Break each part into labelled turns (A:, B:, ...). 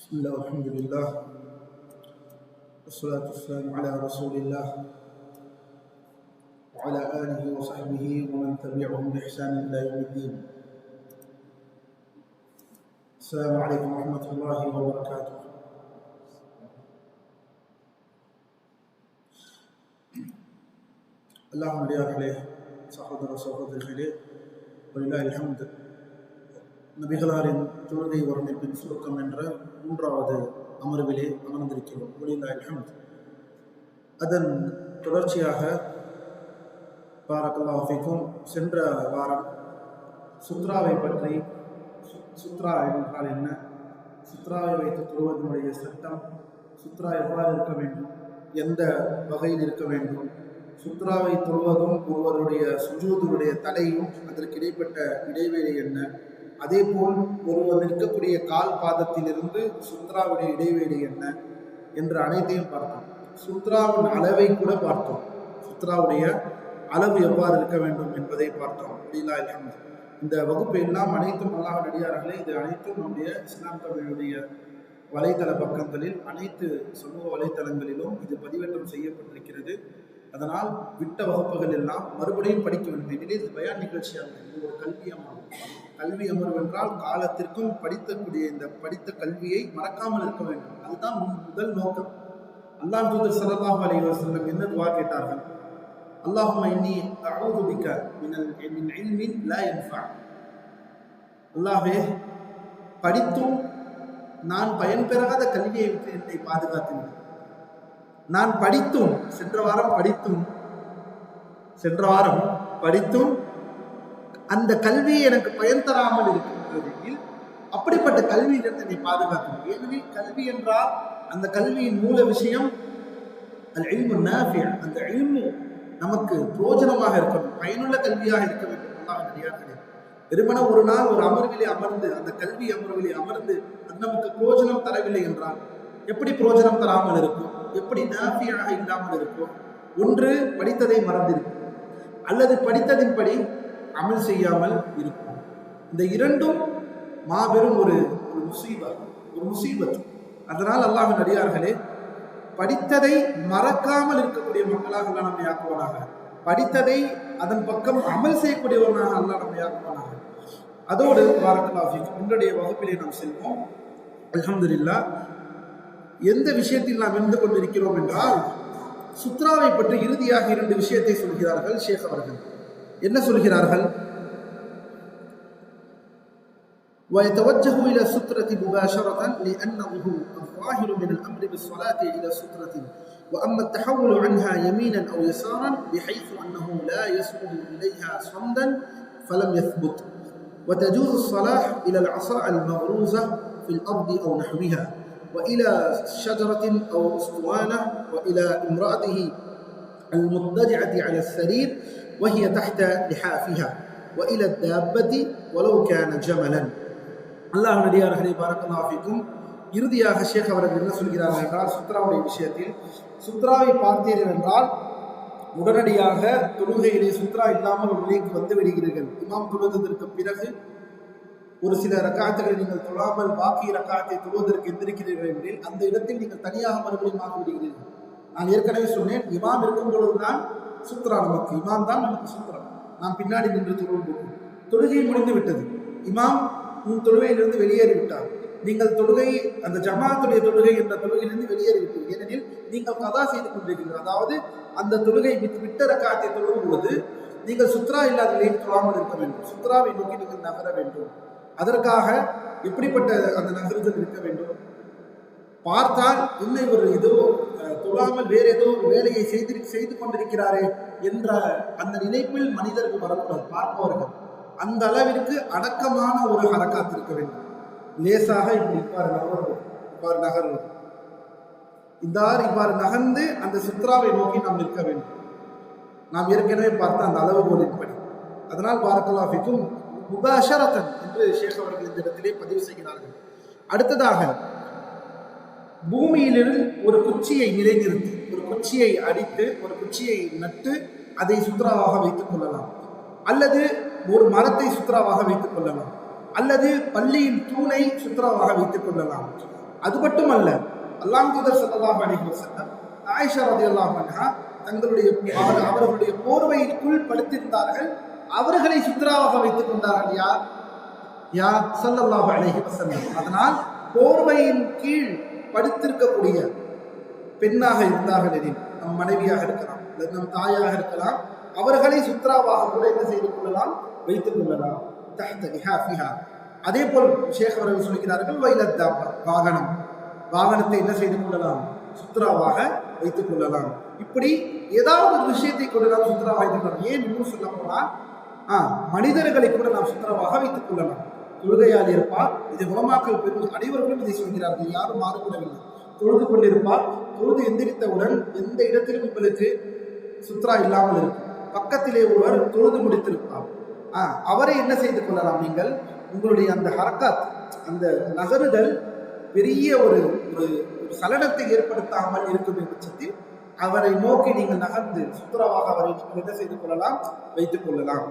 A: بسم الله والحمد لله والصلاة والسلام على رسول الله وعلى آله وصحبه ومن تبعهم بإحسان إلى يوم الدين. السلام عليكم ورحمة الله وبركاته. اللهم அடியார்களே, சகோதர சகோதரிகளே, வலில்லாஹில் ஹம்து. நபிகளாரின் தொழுகை வர்ணிப்பின் சுருக்கம் என்ற 3வது அமர்விலே அமர்ந்திருக்கிறோம். வலில்லாஹில் ஹம்து. அதன் தொடர்ச்சியாக பாரக்கல்லாஹு ஃபீக்கும் சென்ற வாரம் சுத்ராவை பற்றி, சுத்ரா என்றால் என்ன, சுத்ராவை வைத்து தொழுவதனுடைய சட்டம், சுத்ரா எவ்வாறு இருக்க வேண்டும், எந்த வகையில் இருக்க வேண்டும், சுத்ராவை தொழுவதும் ஒருவருடைய சுஜூதுடைய தடையும் அதற்கு இடைப்பட்ட இடைவெளி என்ன, அதே போல் ஒருவர் இருக்கக்கூடிய கால் பாதத்திலிருந்து சுத்ராவுடைய இடைவெளி என்ன என்று அனைத்தையும் பார்த்தோம். சுத்ராவின் அளவை கூட பார்த்தோம். சுத்ராவுடைய அளவு எவ்வாறு இருக்க வேண்டும் என்பதை பார்த்தோம். வலில்லாஹில் ஹம்து. இந்த வகுப்பு எல்லாம் அனைத்தும் அல்லாஹ் நடிகார்களே, இது அனைத்தும் நம்முடைய இஸ்லாம் தமிழுடைய வலைத்தள பக்கங்களில், அனைத்து சமூக வலைத்தளங்களிலும் இது பதிவேற்றம் செய்யப்பட்டிருக்கிறது. அதனால் விட்ட வகுப்புகள் எல்லாம் மறுபடியும் படிக்க வேண்டும். எனிலே இது பயான் நிகழ்ச்சியாக, இது ஒரு கல்வி அமர்வு. கல்வி அமர்வு என்றால் காலத்திற்கும் படித்த கல்வியை மறக்காமல் இருக்க வேண்டும். அதுதான் முதல் நோக்கம். அல்லாஹ் தூதர் ஸல்லல்லாஹு அலைஹி வஸல்லம் என்ன துஆ கேட்டார்கள்? அல்லாஹும்ம இன்னி அஊது பிக மின் இல்மின் லா யன்ஃபா. அல்லாஹ்வே, படித்தும் நான் பயன்பெறாத கல்வியை விட்டு என்னை பாதுகாத்துவிடு. நான் படித்தும் சென்ற வாரம் படித்தும் அந்த கல்வியை எனக்கு பயன் தராமல் இருக்கின்றதில் அப்படிப்பட்ட கல்வியிலிருந்து என்னை பாதுகாக்கும். ஏனெனில் கல்வி என்றால் அந்த கல்வியின் மூல விஷயம் அல் இல்மு நாஃபி. அந்த இல்மு நமக்கு பிரயோஜனமாக இருக்கணும், பயனுள்ள கல்வியாக இருக்க வேண்டும். வெறுமன ஒரு நாள் ஒரு அமர்விலே அமர்ந்து, அந்த கல்வி அமர்விலே அமர்ந்து அது நமக்கு பிரயோஜனம் தரவில்லை என்றால் எப்படி பிரயோஜனம் தராமல் இருக்கும், எப்படி நாஃபியாக இல்லாமல் இருக்கும்? ஒன்று, படித்ததை மறந்திருக்கும், அல்லது படித்ததின்படி அமல் செய்யாமல் இருக்கும். இந்த இரண்டும் மாபெரும் ஒரு முசீபத். அதனால் அல்லாஹ் நடிகார்களே, படித்ததை மறக்காமல் இருக்கக்கூடிய மக்களாக அல்லாஹ் நம்மை ஆக்குவானாக. படித்ததை அதன் பக்கம் அமல் செய்யக்கூடியவனாக அல்லாஹ் நம்மை ஆக்குவானாக. அதோடு பாரக்கல்லாஹு ஃபீக்கும், இன்றைய வகுப்பிலே நாம் செல்வோம். அல்ஹம்துலில்லாஹ். எந்த விஷயத்தில் நாம் இருந்து கொண்டிருக்கிறோம் என்றால், சுத்ராவை பற்றி இறுதியாக 2 விஷயத்தை சொல்கிறார்கள் ஷேக் அவர்கள். என்ன சொல்கிறார்கள்? ويتوجه إلى السترة مباشرة لأنه الظاهر من الأمر بالصلاة إلى السترة، وأما التحول عنها يمينا أو يسارا بحيث أنه لا يصعد إليها صمدا فلم يثبت. وتجوز الصلاة إلى العصا المغروزة في الأرض أو نحوها، وإلى شجرة أو أسطوانة، وإلى امرأته المضطجعة على السرير وهي تحت لحافها، وإلى الدابة ولو كان جملا. அல்லாஹ் நடிகார்களே, பாரக்கல்லாஹு ஃபீக்கும். இறுதியாக ஷேக் அவர்கள் என்ன சொல்கிறார்கள் என்றால், சுத்ராவுடைய விஷயத்தில், சுத்ராவை பார்த்தீர்கள் என்றால் உடனடியாக தொழுகையிலே சுத்ரா இல்லாமல் ஒரு நிலைக்கு வந்து விடுகிறீர்கள். இமாம் தொழுதற்கு பிறகு ஒரு சில ரக்காத்துகளை நீங்கள் தொழாமல் பாக்கி ரக்காத்தை தொழுவதற்கு எந்திருக்கிறீர்கள் என்றில் அந்த இடத்தில் நீங்கள் தனியாக மறுபடியும் ஆகி விடுகிறீர்கள். நான் ஏற்கனவே சொன்னேன், இமாம் இருக்கும் பொழுதுதான் சுத்ரா நமக்கு, இமாம் தான் நமக்கு சுத்ரா. நாம் பின்னாடி நின்று தொழுவோம். தொழுகை முடிந்து விட்டது, இமாம் தொழுகையிலிருந்து வெளியேறிவிட்டார். நீங்கள் தொழுகை, அந்த ஜமாத்துடைய தொழுகை என்ற தொழுகையிலிருந்து வெளியேறிவிட்டீர்கள். ஏனெனில் நீங்கள் கதா செய்து கொண்டிருக்கிறீர்கள். அதாவது அந்த தொழுகை விட்ட ரக்காத்தை தொழும் பொழுது நீங்கள் சுத்ரா இல்லாத நிலையில் தொழாமல் இருக்க வேண்டும். சுத்ராவை நோக்கி நீங்கள் நகர வேண்டும். அதற்காக எப்படிப்பட்ட அந்த நகருதல் இருக்க வேண்டும்? பார்த்தால் இன்னும் இவர் ஏதோ தொழாமல் வேறு ஏதோ ஒரு வேலையை செய்து கொண்டிருக்கிறாரே என்ற அந்த நினைப்பில் மனிதர்கள் வரக்கூடாது, பார்ப்பவர்கள். அந்த அளவிற்கு அடக்கமான ஒரு ஹரக்காத் இருக்க வேண்டும். லேசாக இப்படி இவ்வாறு நகர்ந்து அந்த சுத்ராவை நோக்கி நாம் நிற்க வேண்டும். நாம் ஏற்கனவே பார்த்த அந்த அளவுகோலின்படி. அதனால் பாரக்கல்லாஹு ஃபீக்கும் முபாஷரத்தன் என்று ஷேக் அவர்கள் இந்த இடத்திலே பதிவு செய்கிறார்கள். அடுத்ததாக, பூமியிலிருந்து ஒரு குச்சியை நிலைநிறுத்தி, ஒரு குச்சியை அடித்து, ஒரு குச்சியை நட்டு அதை சுத்ராவாக வைத்துக் கொள்ளலாம், அல்லது ஒரு மரத்தை சுத்ராவாக வைத்துக் கொள்ளலாம், அல்லது பள்ளியின் தூணை சுத்ராவாக வைத்துக் கொள்ளலாம். அது மட்டுமல்ல, அல்லாஹ் தூதர் ஸல்லல்லாஹு அலைஹி வஸல்லம் ஆயிஷா ரலியல்லாஹு அன்ஹா அவர்களுடைய போர்வைக்குள் படுத்திருந்தார்கள். அவர்களை சுத்ராவாக வைத்துக் கொண்டார்கள். யார் ஸல்லல்லாஹு அலைஹி வஸல்லம். அதனால் போர்வையின் கீழ் படுத்திருக்கக்கூடிய பெண்ணாக இருந்தார்கள் எனில், நம் மனைவியாக இருக்கலாம், நம் தாயாக இருக்கலாம், அவர்களை சுத்ராவாக கூட என்ன செய்து கொள்ளலாம், வைத்துக் கொள்ளலாம். அதே போல் ஷேக் அவர்கள் சொல்கிறார்கள், வாகனத்தை என்ன செய்து கொள்ளலாம், சுத்ராவாக வைத்துக் கொள்ளலாம். இப்படி ஏதாவது ஒரு விஷயத்தை கொண்டு நாம் சுத்ராவாக வைத்துக் கொள்ளலாம். ஏன் இன்னும் சொல்ல போனால் மனிதர்களை கூட நாம் சுத்ராவாக வைத்துக் கொள்ளலாம். தொழுகையால் இருப்பார், இது உலமாக்கள் பெரும் அனைவர்களும் இதை சொல்கிறார்கள், யாரும் மாறுபடவில்லை. தொழுது கொண்டிருப்பார், தொழுது எந்திரித்தவுடன் எந்த இடத்திலும் உங்களுக்கு சுத்ரா இல்லாமல் இருக்கும். பக்கத்திலே ஒருவர் தொழுது முடித்திருப்பார், அவரை என்ன செய்து கொள்ளலாம், நீங்கள் உங்களுடைய அந்த ஹரக்காத், அந்த நகருதல் பெரிய ஒரு சலனத்தை ஏற்படுத்தாமல் இருக்கும் பட்சத்தில் அவரை நோக்கி நீங்கள் நகர்ந்து சுத்ராவாக அவரை நீங்கள் என்ன செய்து கொள்ளலாம், வைத்துக் கொள்ளலாம்.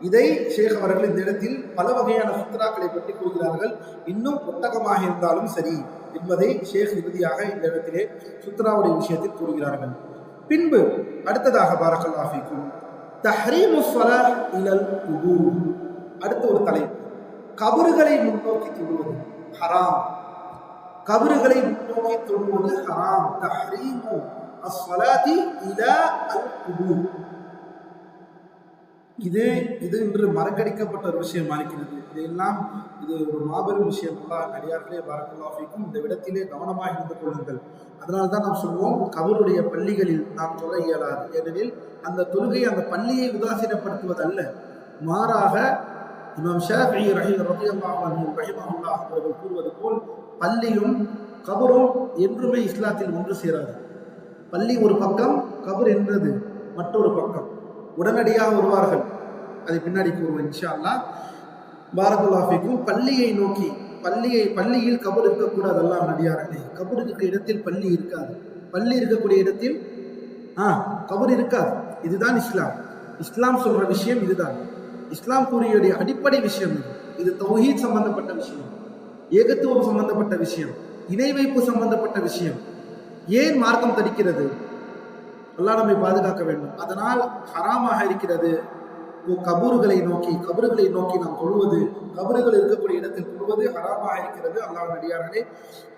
A: இதை ஷேக் அவர்கள் இந்த இடத்தில் பல வகையான சுத்ராக்களை பற்றி கூறுகிறார்கள். இன்னும் ஒட்டகமாக இருந்தாலும் சரி என்பதை ஷேக் இறுதியாக இந்த இடத்திலே சுத்ராவுடைய விஷயத்தில் கூறுகிறார்கள். பின்பு அடுத்ததாக பாரக்கல்லாஹு ஃபீக்கும் தஹ்ரீமுஸ் ஸலாஹ் இலல் குபூர். அடுத்த ஒரு தலைப்பு, கபறுகளை முன்னோக்கி தொழுவது ஹராம். கபறுகளை முன்னோக்கி தொழுவது ஹராம். தஹ்ரீமு அஸ்ஸலாத்தி இலா அல் குபூர். இது இன்று மறக்கடிக்கப்பட்ட ஒரு விஷயமா இருக்கிறது. இதெல்லாம் இது ஒரு மாபெரும் விஷயம். அடியார்களே பாரக்கல்லாஹு ஃபீக்கும், இந்த இடத்திலே கவனமாக இருந்து கொள்ளுங்கள். அதனால தான் நாம் சொல்வோம், கபருடைய பள்ளிகளில் நாம் தொழ இயலாது. ஏனெனில் அந்த தொழுகை அந்த பள்ளியை உதாசீனப்படுத்துவதல்ல, மாறாக இமாம் ஷாஃபிஈ ரலியல்லாஹு அன்ஹு ரஹிமஹுல்லாஹ் அவர்கள் கூறுவது போல், பள்ளியும் கபரும் என்றுமே இஸ்லாத்தில் ஒன்று சேராது. பள்ளி ஒரு பக்கம், கபர் என்றது மற்றொரு பக்கம். உடனடியாக வருவார்கள், அதை பின்னாடி கூறுவோம் இன்ஷா அல்லாஹ். பாரக்கல்லாஹு ஃபீக்கும். பள்ளியை நோக்கி, பள்ளியில் கபர் இருக்கக்கூடாது. அல்லாஹ் நடிகார்களே, கபர் இருக்கிற இடத்தில் பள்ளி இருக்காது, பள்ளி இருக்கக்கூடிய இடத்தில் கபர் இருக்காது. இதுதான் இஸ்லாம். இஸ்லாம் சொல்ற விஷயம் இதுதான். இஸ்லாம் கூறிய அடிப்படை விஷயம் இது தௌஹீத் சம்பந்தப்பட்ட விஷயம், ஏகத்துவம் சம்பந்தப்பட்ட விஷயம், இணை வைப்பு சம்பந்தப்பட்ட விஷயம். ஏன் மார்க்கம் தடுக்கிறது? அல்லாஹ் நம்மை பாதுகாக்க வேண்டும். அதனால் ஹராமாக இருக்கிறது. கபறுகளை நோக்கி நாம் தொழுவது, கபறுகள் இருக்கக்கூடிய இடத்தில் தொழுவது ஹராமாக இருக்கிறது. அல்லாஹ் நடிகார்களே,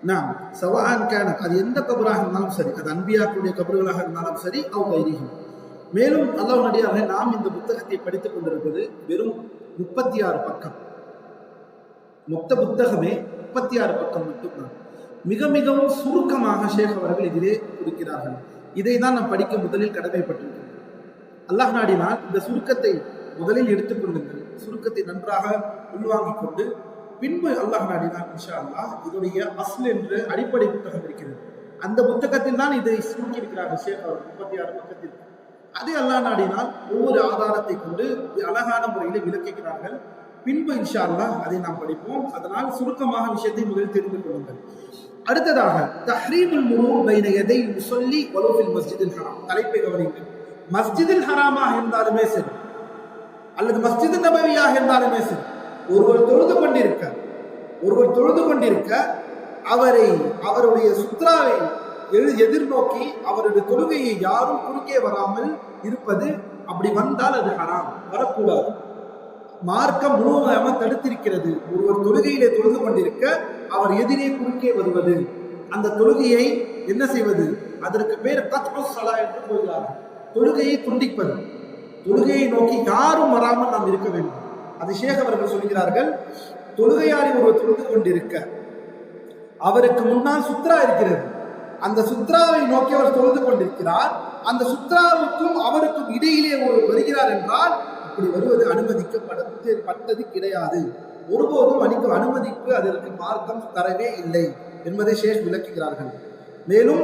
A: நாம் சவான் கேன, அது எந்த கபராக இருந்தாலும் சரி, அது அன்பியாக்களுடைய கபறுகளாக இருந்தாலும் சரி, அவ் கைரிஹிம். மேலும் அல்லாஹ் நடிகார்களே, நாம் இந்த புத்தகத்தை படித்துக் கொண்டிருப்பது வெறும் 36 பக்கம். மொத்த புத்தகமே 36 பக்கம் மட்டும்தான். மிகவும் சுருக்கமாக ஷேக் அவர்கள் இதிலே கொடுக்கிறார்கள். இதை தான் நாம் படிக்க முதலில் கடமைப்பட்டிருக்கிறோம். அல்லாஹ் நாடினால் இந்த சுருக்கத்தை முதலில் எடுத்துக்கொள்ளுங்கள். சுருக்கத்தை நன்றாக உள்வாங்கிக் கொண்டு பின்பு அல்லாஹ் நாடினால் இன்ஷா அல்லாஹ் இதனுடைய அஸ்ல் என்று அடிப்படை புத்தகம் இருக்கிறது. அந்த புத்தகத்தில் தான் இதை சுருக்கியிருக்கிறார்கள் ஷேக் அவர் 36 பக்கத்தில். அதே அல்லாஹ் நாடினால் ஒவ்வொரு ஆதாரத்தை கொண்டு அழகான முறையில் விளக்குகிறார்கள். பின்பு இன்ஷா அல்லாஹ் அதை நாம் படிப்போம். அதனால் சுருக்கமாக விஷயத்தை முதலில் தெரிந்து கொள்ளுங்கள். அடுத்ததாக தஹ்ரீமுல் முரூர் பைன யதை முஸல்லி வலோ ஃபில் மஸ்ஜிதில் ஹராம். தலைப்பை கவனியுங்கள். மஸ்ஜிதில் ஹராமாக இருந்தாலுமே சரி, அல்லது மஸ்ஜித் நபவியாக இருந்தாலுமே சரி, ஒருவர் தொழுது கொண்டிருக்க அவருடைய சுத்ராவை எதிர்நோக்கி அவருடைய தொழுகையை யாரும் குறுக்கே வராமல் இருப்பது, அப்படி வந்தால் அது ஹராம், வரக்கூடாது. மார்க்கம் முழுவதுமாக தடுத்திருக்கிறது. ஒருவர் தொழுகையிலே தொழுது கொண்டிருக்க அவர் எதிரே குறுக்கே வருவது, அந்த தொழுகையை என்ன செய்வது, அதற்கு பேர் கத்உஸ் ஸலா என்று கூறுகிறார்கள். தொழுகையை துண்டிப்பது. தொழுகையை நோக்கி யாரும் வராமல் நாம் இருக்க வேண்டும். அது ஷேக் அவர்கள் சொல்கிறார்கள், தொழுகையாளி ஒருவர் தொழுது கொண்டிருக்க அவருக்கு முன்னால் சுத்ரா இருக்கிறது, அந்த சுத்ராவை நோக்கி அவர் தொழுது கொண்டிருக்கிறார். அந்த சுத்ராவுக்கும் அவருக்கும் இடையிலே ஒருவர் வருகிறார் என்றால் அப்படி வருவது அனுமதிக்கப்பட்டது கிடையாது. ஒருபோதும் அனுமதிப்பு அதற்கு மார்க்கம் தரவே இல்லை என்பதை ஷேக் விளக்குகிறார்கள். மேலும்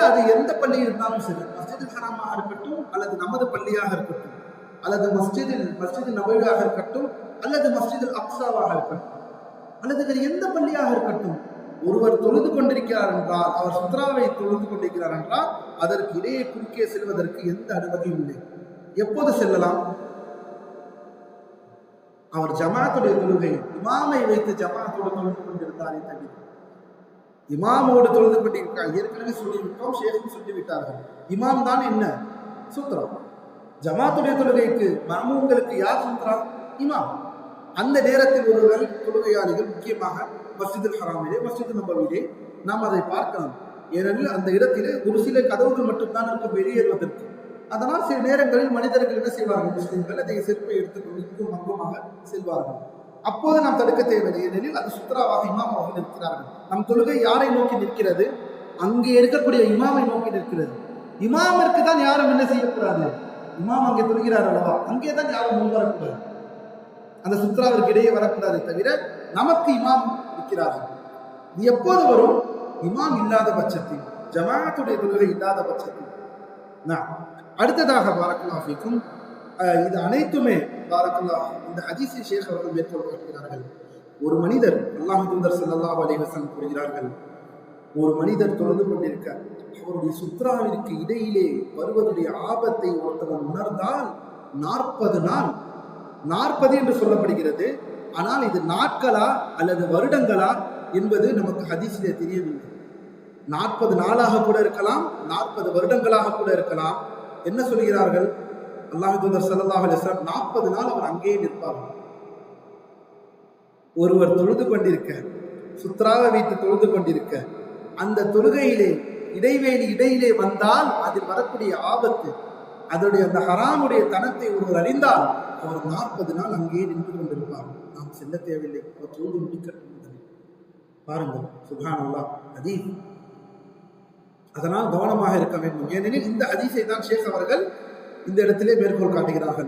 A: அது எந்த பள்ளியில் இருந்தாலும் சரி, மஸ்ஜிதுல் ஹராமாக இருக்கட்டும், அல்லது நமது பள்ளியாக இருக்கட்டும், அல்லது மஸ்ஜிது நபவியாக இருக்கட்டும், அல்லது மஸ்ஜிதுல் அக்ஸாவாக இருக்கட்டும், அல்லது வேறு எந்த பள்ளியாக இருக்கட்டும், ஒருவர் தொழுது கொண்டிருக்கிறார் என்றால், அவர் சுத்ராவை தொழுது கொண்டிருக்கிறார் என்றால் அதற்கு இடையே குறுக்கே செல்வதற்கு எந்த அனுமதியும் இல்லை. எப்போது செல்லலாம்? அவர் ஜமாத்துடைய தொழுகை இமாமை வைத்து ஜமாத்தோடு தொழுது கொண்டிருந்தாரே தவிர, இமாமோடு தொழுது கொண்டிருக்கிறார். ஏற்கனவே சொல்லிவிட்டோம், ஷேഖும் சொல்லிவிட்டார்கள். இமாம் தான் என்ன சூத்ரா. ஜமாத்துடைய தொழுகைக்கு மர்மூம்களுக்கு யார் சூத்ரா? இமாம். அந்த நேரத்தில் ஒருவர் தொழுகையாளிகள், முக்கியமாக மஸ்ஜிதுல் ஹராமிலே, மஸ்ஜிது நபவிலே நாம் அதை பார்க்கலாம். ஏனெனில் அந்த இடத்திலே ஒரு சில கதவுகள் மட்டும்தான் இருக்கும் வெளியேறுவதற்கு. அதனால் சில நேரங்களில் மனிதர்கள் என்ன செய்வார்கள், முஸ்லிம்கள் அதை செருப்பை எடுத்துக்கொண்டு இங்கும் அங்குமாக செல்வார்கள். அப்போது நாம் தடுக்க தேவையில்லை, ஏனெனில் அது சுத்ராவாக இமாம் அவர்கள் இருக்கிறார்கள். நம் தொழுகை யாரை நோக்கி நிற்கிறது? அங்கே இருக்கக்கூடிய இமாமை நோக்கி நிற்கிறது. இமாமிற்கு தான் யாரும் என்ன செய்யக்கூடாது, இமாம் அங்கே தொழுகிறார் அல்லவா, அங்கே தான் யாரும் முன் வரக்கூடாது, அந்த சுத்ராவிற்கு இடையே வரக்கூடாது. தவிர நமக்கு இமாம் இருக்கிறார்கள். இது எப்போது வரும்? இமாம் இல்லாத பட்சத்தில், ஜமாஅத்துடைய தொழுகை இல்லாத பட்சத்தில். அடுத்ததாக பாரக்கல்லாஹு ஃபீக்கும், இது அனைத்துமே பாரக்கல்லாஹ் இந்த ஹதீஸை ஷேக் அவர்கள் மேற்கொள்ள காட்டுகிறார்கள். ஒரு மனிதர், அல்லாஹ்வின் தூதர் ஸல்லல்லாஹு அலைஹி வஸல்லம் கூறுகிறார்கள், ஒரு மனிதர் தொழுது கொண்டிருக்க அவருடைய சுத்ராவிற்கு இடையிலே வருவதுடைய ஆபத்தை ஒருத்தவன் உணர்ந்தால் 40 நாள், 40 என்று சொல்லப்படுகிறது. ஆனால் இது நாட்களா அல்லது வருடங்களா என்பது நமக்கு ஹதீஸிலே தெரியவில்லை. 40 நாளாக கூட இருக்கலாம், 40 வருடங்களாக கூட இருக்கலாம். என்ன சொல்கிறார்கள்? அல்லாஹ்வின் தூதர் ஸல்லல்லாஹு அலைஹி வஸல்லம் 40 நாள் அவர் அங்கேயே நிற்பார்கள். ஒருவர் தொழுது கொண்டிருக்க, சுத்ராவை வைத்து தொழுது கொண்டிருக்க, அந்த தொழுகையிலே இடைவேளி இடையிலே வந்தால் அதில் வரக்கூடிய ஆபத்து, அதனுடைய அந்த ஹராமுடைய தனத்தை ஒருவர் அறிந்தால் அவர் 40 நாள் அங்கேயே நின்று கொண்டிருப்பார். நாம் செல்ல தேவையில்லை, அவர் தொழுது முடிக்கட்டும். பாருங்கள், சுப்ஹானல்லாஹ் ஹதீஸ். அதனால் கவனமாக இருக்க வேண்டும். ஏனெனில் இந்த ஹதீஸை தான் ஷேக் அவர்கள் இந்த இடத்திலே மேற்கோள் காட்டுகிறார்கள்.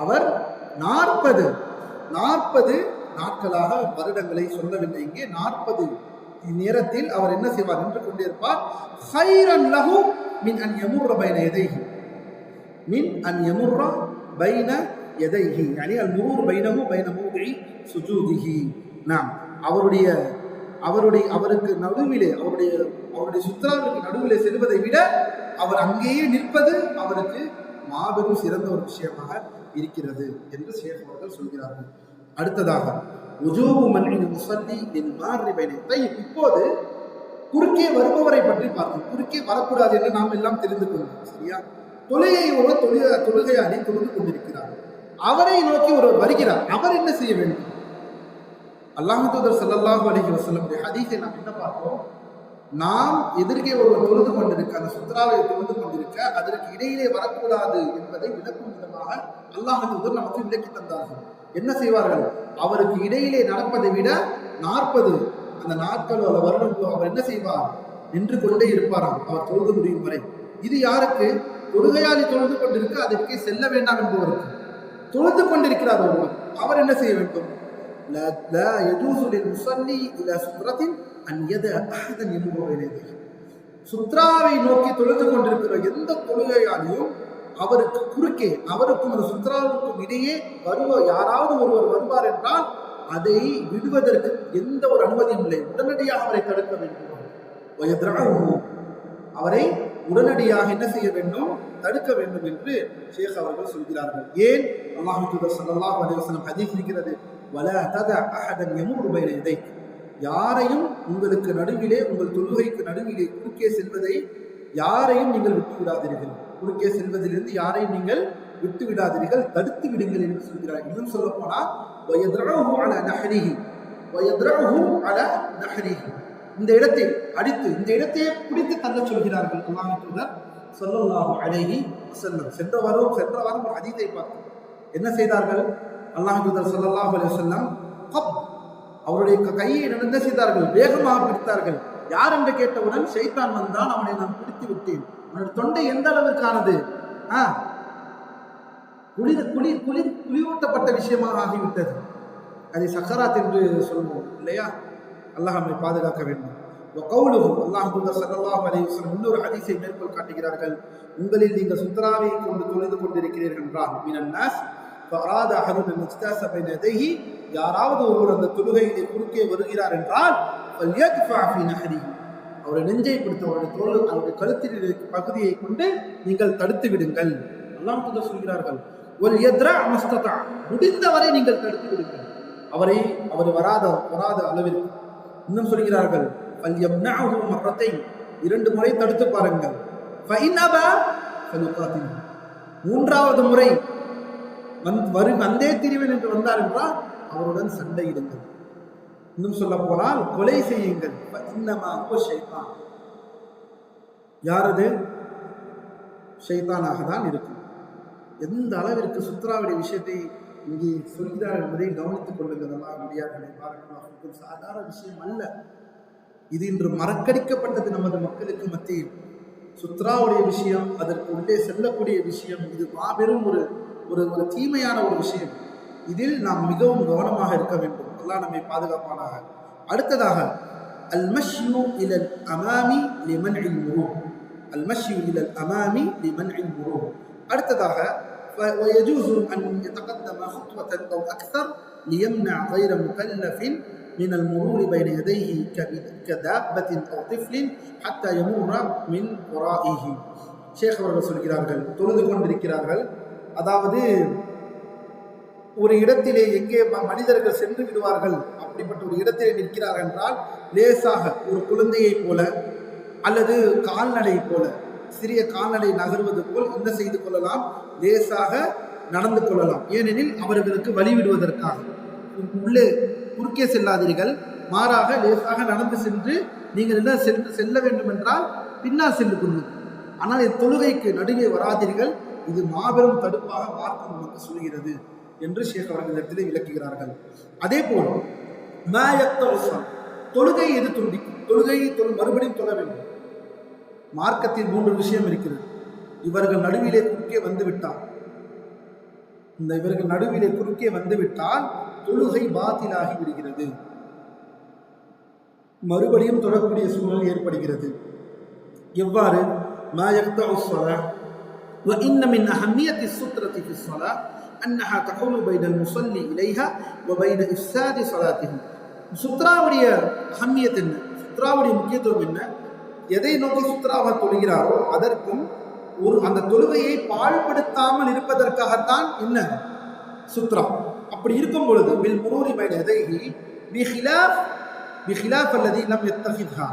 A: அவர் 40 நாட்களாக, வருடங்களை சொல்லவில்லை இங்கே, 40 நேரத்தில் அவர் என்ன செய்வார், நின்று கொண்டிருப்பார். خيرا له من ان يمر بين يديه من ان يمر بين يديه يعني المرور بينه وبين موضع سجوده. நாம் அவருக்கு நடுவிலே, அவருடைய சுத்ராவிற்கு நடுவிலே செல்வதை விட அவர் அங்கேயே நிற்பது அவருக்கு மாபெரும் சிறந்த ஒரு விஷயமாக இருக்கிறது என்று ஷேக் அவர்கள் சொல்கிறார்கள். அடுத்ததாக இப்போது குறுக்கே வருபவரை பற்றி பார்த்தோம். குறுக்கே வரக்கூடாது என்று நாம் எல்லாம் தெரிந்து கொள்வோம். சரியா? தொழுகையாளி தொழுது கொண்டிருக்கிறார், அவரை நோக்கி ஒருவர் வருகிறார், அவர் என்ன செய்ய வேண்டும்? அல்லாஹ்வின் தூதர் ஸல்லல்லாஹு அலைஹி வஸல்லம் ஹதீஸை நாம் என்ன பார்த்தோம்? நாம் எதிர்கே ஒருவர் தொழுது கொண்டிருக்க, அந்த சுத்ராவை தொழுது கொண்டிருக்க, அதற்கு இடையிலே வரக்கூடாது என்பதை விளக்கும் விதமாக அல்லாஹ்வின் தூதர் நமக்கு விளக்கி தந்தார்கள். என்ன செய்வார்கள்? அவருக்கு இடையிலே நடப்பதை விட 40 அந்த நாட்களோ அல்ல வருடங்களோ அவர் என்ன செய்வார்? நின்று கொண்டே இருப்பாராம் அவர் தொழுது முடியும் வரை. இது யாருக்கு? தொழுகையாளி தொழுது கொண்டிருக்க, அதற்கே செல்ல வேண்டாம் என்பவருக்கு. தொழுது கொண்டிருக்கிறார் ஒருவர், அவர் என்ன செய்ய வேண்டும்? لا يجوز للمصلي الى سترة ان يدع احدا يمر بين يديه. சுத்ராவை நோக்கி தொழுது கொண்டிருக்கிற எந்த தொழுகையாளியும் அவருக்கு குறுக்கே, அவருக்கும் அந்த சுத்ராவுக்கும் இடையே யாராவது ஒருவர் வருவார் என்றால் அதை விடுவதற்கு எந்த ஒரு அனுமதியும் இல்லை. உடனடியாக அவரை தடுக்க வேண்டும், அவரை உடனடியாக என்ன செய்ய வேண்டும்? தடுக்க வேண்டும் என்று ஷேக் அவர்கள் சொல்கிறார்கள். ஏன்? அல்லாஹ்வின் தூதர் ஸல்லல்லாஹு அலைஹி வஸல்லம் ஹதீஸ் இருக்கிறது, வலா தத அஹதன் யமுரு பைன யதைக். யாரையும் உங்களுக்கு நடுவிலே, உங்கள் தொழுகைக்கு நடுவிலே குறுக்கே செல்வதை யாரையும் நீங்கள் விட்டு விடாதீர்கள். குறுக்கே செல்வதிலிருந்து யாரையும் நீங்கள் விட்டு விடாதீர்கள், தடுத்து விடுங்கள் என்று சொல்கிறார். இன்னும் சொல்ல போனால் வயத்ரஹு அலா நஹ்ரிஹி, வயத்ரஹு அலா நஹ்ரிஹி, இந்த இடத்தை அடித்து, இந்த இடத்தையே பிடித்து தள்ள சொல்கிறார்கள் அல்லாஹ்வின் தூதர் ஸல்லல்லாஹு அலைஹி வஸல்லம். சென்ற வாரம் ஒரு ஹதீஸை பார்த்தோம். என்ன செய்தார்கள்? அல்லாஹ்வின் தூதர் ஸல்லல்லாஹு அலைஹி வஸல்லம் அவருடைய கையை என்ன செய்தார்கள்? வேகமாக பிடித்தார்கள். யார் என்று கேட்டவுடன் ஷைத்தான் வந்தான், அவனை நான் பிடித்து விட்டேன். அவனுடைய தொண்டை எந்த அளவிற்கானது? குளிரூட்டப்பட்ட விஷயமாக ஆகிவிட்டது. அதை சக்கராத் என்று சொல்வோம் இல்லையா? அல்லாஹ் நம்மை பாதுகாக்க வேண்டும். அல்லாஹ் தூதர் ஸல்லல்லாஹு அலைஹி வஸல்லம் இன்னொரு ஹதீஸை மேற்கோள் காட்டுகிறார்கள். உங்களில் நீங்கள் சுத்ராவை கொண்டு தொழுது கொண்டிருக்கிறீர்கள் என்றால், மினன் நாஸ் ஃபஅராத அஹதுன் அன் யஜ்தஸ பைன யதைஹி, யாராவது ஒருவர் அந்த தொழுகையிலே குறுக்கே வருகிறார் என்றால் ஃபல்யத்ஃபா ஃபீ நஹ்ரிஹி, அவருடைய நெஞ்சை பிடித்து அவருடைய கழுத்தில் இருக்கிற பகுதியை கொண்டு நீங்கள் தடுத்து விடுங்கள். அல்லாஹ் தூதர் சொல்கிறார்கள், வல் யத்ரா மஸ்ததா, முடிந்தவரை நீங்கள் தடுத்து விடுங்கள். அவர் வராத அளவிற்கு. இன்னும் சொல்கிறார்கள், இரண்டு முறை தடுத்து பாருங்கள். மூன்றாவது முறை வந்தே திரிவன் என்று வந்தார் என்றால் அவருடன் சண்டையிடுங்கள். இன்னும் சொல்ல போனால் கொலை செய்யுங்கள். யாரது? ஷைத்தானாக தான் இருக்கும். எந்த அளவிற்கு சுத்ராவுடைய விஷயத்தை இங்கே சொல்கிறார் என்பதை கவனித்துக் கொள்ளுங்கள். முடியாதனை பார்க்கலாம். சாதாரண விஷயம் அல்ல இது. இன்று மறக்கடிக்கப்பட்டது நமது மக்களுக்கு மத்தியில். சுத்ராவுடைய விஷயம், அதற்கு உள்ளே செல்லக்கூடிய விஷயம், இது மாபெரும் ஒரு ஒரு தீமையான ஒரு விஷயம். இதில் நாம் மிகவும் கவனமாக இருக்க வேண்டும். அல்லாஹ் நம்மை பாதுகாப்பானாக. அடுத்ததாக அல்-மஷ்யு இலல் அமாமி லிமன்இல் முரூ. அல்-மஷ்யு இலல் அமாமி லிமன்இல் முரூ. அடுத்ததாக ويجوز أن يتقدم خطوة أو أكثر ليمنع غير مكلف من المرور بين يديه كدابة أو طفل حتى يمر من ورائه. ஷேக் அவர்கள் சொல்கிறார்கள், தொழுது கொண்டிருக்கிறார்கள், அதாவது ஒரு இடத்திலே எங்கே மனிதர்கள் சென்று விடுவார்கள் அப்படிப்பட்ட ஒரு இடத்திலே நிற்கிறார்கள் என்றால் லேசாக ஒரு குழந்தையை போல அல்லது கால்நடை போல, சிறிய கால்நடை நகர்வது போல் என்ன செய்து கொள்ளலாம், லேசாக நடந்து கொள்ளலாம். ஏனெனில் அவர்களுக்கு வழிவிடுவதற்காக. உள்ளே குறுக்கே செல்லாதீர்கள், மாறாக லேசாக நடந்து சென்று நீங்கள் என்ன செல்ல வேண்டும் என்றால் பின்னால் சென்று கொள்ளுங்கள். ஆனால் தொழுகைக்கு நடுவே வராதீர்கள். இது மாபெரும் தடுப்பாக மார்க்கம் நமக்கு சொல்கிறது என்று ஷேக் அவர்கள் இடத்திலே விளக்குகிறார்கள். அதே போல தொழுகை எது துண்டிக்கும்? தொழுகையை மறுபடியும் தொழ வேண்டும். மார்க்கத்தில் 3 விஷயம் இருக்கிறது. இவர்கள் நடுவிலே குறுக்கே வந்துவிட்டால், இவர்கள் நடுவிலே குறுக்கே வந்துவிட்டால் தொழுகை பாத்திலாகி விடுகிறது, மறுபடியும் தொழக்கூடிய சூழல் ஏற்படுகிறது. எவ்வாறு? ما يقطع الصلاة وإن من أهمية السترة في الصلاة أنها تحول بين المصلي إليها وبين إفساد صلاته. சுத்ராவுடைய அஹம்மியத் என்ன, சுத்ராவுடைய முக்கியத்துவம் என்ன, எதை நோக்கி சுத்ராவை தொழுகிறாரோ அதற்கும் அந்த தொழுகையை பாழ்படுத்தாமல் இருப்பதற்காகத்தான் என்ன சுத்ரா. அப்படி இருக்கும் பொழுது பில் முரூரி பைன யதைஹி பிஹிலாஃப் அல்லதி லம் யத்தஹித்ஹா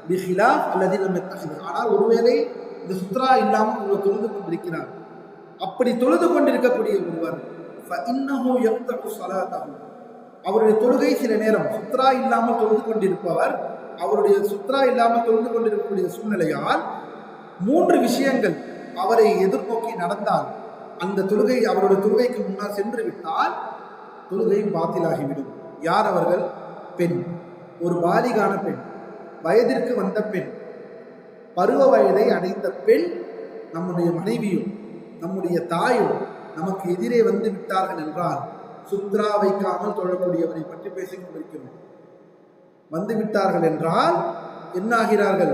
A: பிஹிலாஃப் அல்லதி லம் யத்தஹித்ஹா. ஆனால் ஒருவேளை இந்த சுத்ரா இல்லாமல் ஒருவர் தொழுது கொண்டிருக்கிறார். அப்படி தொழுது கொண்டிருக்கக்கூடிய ஒருவர் ஃபஇன்னஹு யக்தஉ ஸலாத்தஹு, அவருடைய தொழுகை சில நேரம் சுத்ரா இல்லாமல் தொழுது கொண்டிருப்பவர் அவருடைய சுத்ரா இல்லாமல் தொழுது கொண்டிருக்கக்கூடிய சூழ்நிலையால் 3 விஷயங்கள் அவரை எதிர்நோக்கி நடந்தால், அந்த தொழுகை அவருடைய தொழுகைக்கு முன்னால் சென்று விட்டால் தொழுகை பாத்திலாகிவிடும். யார் அவர்கள்? பெண், ஒரு பாலிகான பெண், வயதிற்கு வந்த பெண், பருவ வயதை அடைந்த பெண், நம்முடைய மனைவியும் நம்முடைய தாயும் நமக்கு எதிரே வந்து விட்டார்கள் என்றால், சுத்ரா வைக்காமல் தொழக்கூடியவரை பற்றி பேசிக் கொண்டிருக்கிறோம். வந்து விட்டார்கள் என்றால் என்ன ஆகிறார்கள்?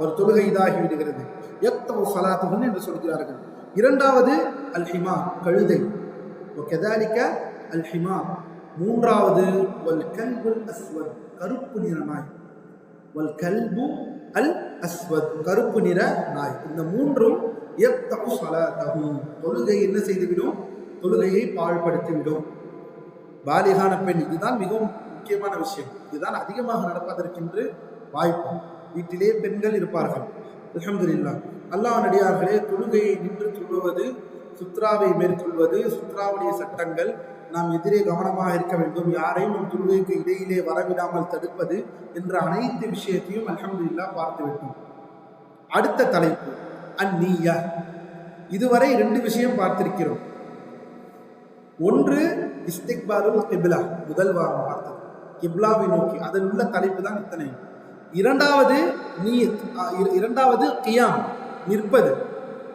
A: ஒரு தொழுகை இதாகி விடுகிறது. யக்தவு ஸலாத்துஹுன் என்று சொல்கிறார்கள். இரண்டாவது அல்-ஹிமா, கழுதை. வகதாலிக அல்-ஹிமா. மூன்றாவது வல் கல்புல் அஸ்வத், கருப்பு நிற நாய். வல் கல்பு அல் அஸ்வத், கருப்பு நிற நாய். இந்த 3ம் யக்தவு ஸலாத்தஹு, தொழுகை என்ன செய்துவிடும்? தொழுகையை பாழ்படுத்திவிடும். பாலிகான பெண், இதுதான் மிகவும் முக்கியமான விஷயம். இதுதான் அதிகமாக நடப்பதற்கென்று வாய்ப்பு. வீட்டிலே பெண்கள் இருப்பார்கள். அல்ஹம்துலில்லாஹ். அல்லாஹ் நடிகார்களே, தொழுகையை நின்று தொழுவது, சுத்ராவை மேற்கொள்வது, சுத்ராவுடைய சட்டங்கள், நாம் எதிரே கவனமாக இருக்க வேண்டும், யாரையும் நம் தொழுகைக்கு இடையிலே வரவிடாமல் தடுப்பது என்ற அனைத்து விஷயத்தையும் அல்ஹம்துலில்லாஹ் பார்த்துவிட்டோம். அடுத்த தலைப்பு அந்நியா. இதுவரை 2 விஷயம் பார்த்திருக்கிறோம். ஒன்று இஸ்திக்பாலுல் கிப்லா, முதல் வாரம் பார்த்தது, கிப்லாவை நோக்கி, அதில் உள்ள தலைப்பு தான் இத்தனை. இரண்டாவது நியத், இரண்டாவது கியாம், நிற்பது.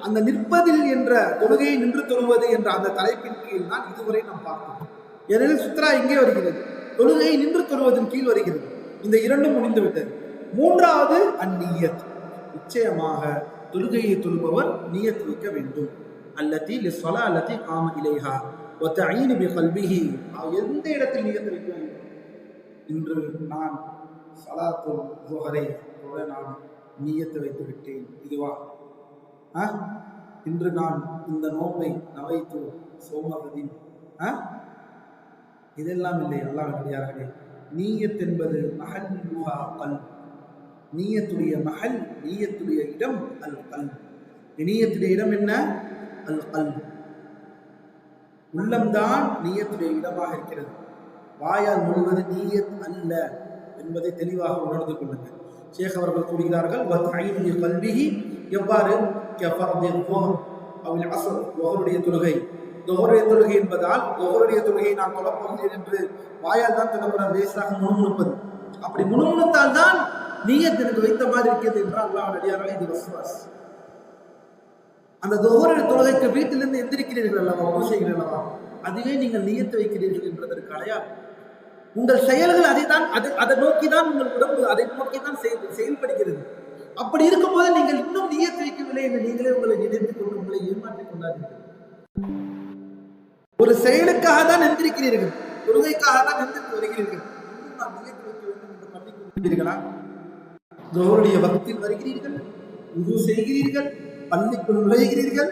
A: அந்த நிற்பதில் என்ற தொழுகையை நின்று தொழுவது என்ற அந்த தலைப்பின் கீழ் தான் இதுவரை நாம் பார்த்தோம். ஏனெனில் சுத்ரா எங்கே வருகிறது? தொழுகையை நின்று தொழுவதன் கீழ் வருகிறது. இந்த 2ம் முடிந்துவிட்டது. மூன்றாவது அந்நியத். நிச்சயமாக தொழுகையை தொழுபவர் நியத் வைக்க வேண்டும். அல்லதி லிஸ்ஸலா அல்லதி காம இலைஹா வ தஈனு பிகல்பிஹி. எந்த இடத்தில் நியத் வைக்க வேண்டும்? இன்று நான் ஸலாத்துல் ஸுஹரை தொழ நான் நியத் வைத்து விட்டேன், இதுவா? இன்று நான் இந்த நோன்பை நவைத்து சோமகதின் இதெல்லாம் இல்லை. அல்லாஹ்வின் நீயத் என்பது மஹல்லுஹா கல்ப். நீயத்துடைய மஹல், நீயத்துடைய இடம் அல் கல்ப். நீயத்துடைய இடம் என்ன? அல் கல்ப். உள்ளம்தான் நீயத்துடைய இடமாக இருக்கிறது. வாயால் முழுவது நீயத் அல்ல என்பதை தெளிவாக உணர்ந்து கொள்ளுங்கள். ஷேக் அவர்கள் கூறுகிறார்கள், எவ்வாறு தொழுகை, தொஹருடைய தொழுகை என்பதால் தொஹருடைய தொழுகையை நான் தொழப்போகிறேன் என்று வாயால் தான் சொல்லப்பட லேசாக முணுமுணுப்பது. அப்படி முணுமுணுத்தால் தான் நீயத் எனக்கு வைத்த மாதிரி இருக்கிறது என்றால் அல்லாஹ் அடியார்களே, இது வஸ்வாஸ். அந்த தொஹருடைய தொழுகைக்கு வீட்டிலிருந்து எந்திரிக்கிறீர்கள் அல்லவா, செய்கிறீர்கள் அல்லவா, அதுவே நீங்கள் நீயத்து வைக்கிறீர்கள் என்பதற்கு அடையாளம். உங்கள் செயல்கள் அதை நோக்கிதான் உங்கள் உடம்பு அதை நோக்கிதான் செயல்படுகிறது. அப்படி இருக்கும்போது நீங்கள் இன்னும் நீயத்து வைக்கவில்லை என்று நீங்களே உங்களை நினைத்துக் கொண்டு உங்களை ஏமாற்றிக் கொண்டார்கள். ஒரு செயலுக்காக தான் எந்திருக்கிறீர்கள், தொழுகைக்காக தான் எந்திரித்து வருகிறீர்கள். இன்னும் நான் நீயத்து வைக்க வேண்டும் என்று பண்ணிக் கொண்டிருக்கிறீர்களா? தொஹருடைய வக்தில் வருகிறீர்கள், உது செய்கிறீர்கள், பள்ளிக்குள் நுழைகிறீர்கள்,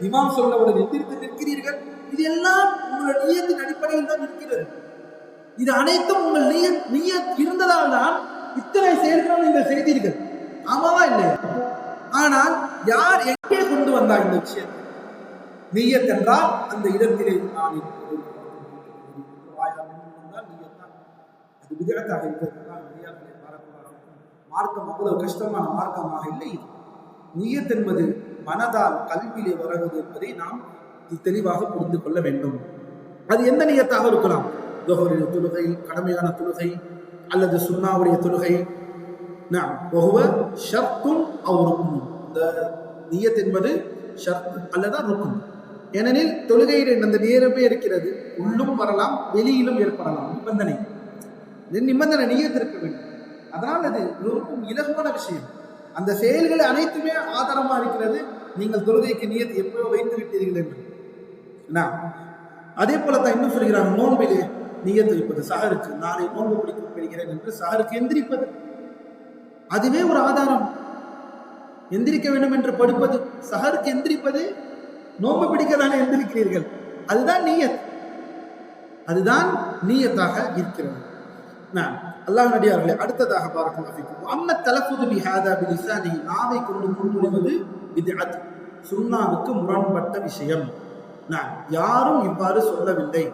A: இமாம் சொல்லவுடன் எந்திரித்து நிற்கிறீர்கள். இது எல்லாம் உங்கள் நீயத்தின் அடிப்படையில் தான் இருக்கிறது. இது அனைத்தும் உங்கள் நீயத் இருந்ததால் தான் இத்தனை செயல்களும் நீங்கள் செய்தீர்கள். ஆமாவா இல்லையா? ஆனால் யார் எங்கே கொண்டு வந்தார் இந்த விஷயத்தை? நீயத் என்றால் அந்த இடத்திலே நான் அது விதத்தாக இருக்கிறது. மார்க்கம் அவ்வளவு கஷ்டமான மார்க்கமாக இல்லை. நீயத் என்பது மனதால் கல்வியிலே வருவது என்பதை நாம் தெளிவாக புரிந்து கொள்ள வேண்டும். அது எந்த நீயத்தாக இருக்கலாம்? தொஹருடைய தொழுகை, கடமையான தொழுகை, அல்லது சுன்னாவுடைய தொழுகை. இந்த நியத் என்பது ஷர்த் அல்லது ருக்ன். ஏனெனில் தொழுகையில் அந்த நேரமே இருக்கிறது, உள்ளும் வரலாம் வெளியிலும் ஏற்படலாம். நிபந்தனை நியத் இருக்க வேண்டும். அதனால் அது ரொம்ப இலகுவான விஷயம். அந்த செயல்கள் அனைத்துமே ஆதாரமா இருக்கிறது. நீங்கள் தொழுகைக்கு நியத் எப்போ வைத்து விட்டீர்கள் என்று. அதே போலத்தான் இன்னும் சொல்கிறாங்க, நோன்பிலே நியத் வைப்பது. சஹருக்கு நாளை நோன்பு பிடிக்கிறேன் என்று சஹருக்கு எந்திரிப்பது, அதுவே ஒரு ஆதாரம். எந்திரிக்க வேண்டும் என்று படுப்பது, சஹருக்கு எந்திரிப்பது, நோன்பு பிடிக்கதானே எந்திரிக்கிறீர்கள், அதுதான் நீயத், அதுதான் நீயத்தாக இருக்கிறது. அல்லாஹ் நடிகார்களே, அடுத்ததாக பார்க்கலாம், அம்ம தலஃபுது பிஹாதா பிலிசானி, நாவை கொண்டு முன்மொழிவது பித்அத், சுன்னாவுக்கு முரண்பட்ட விஷயம். யாரும் இவ்வாறு சொல்லவில்லை,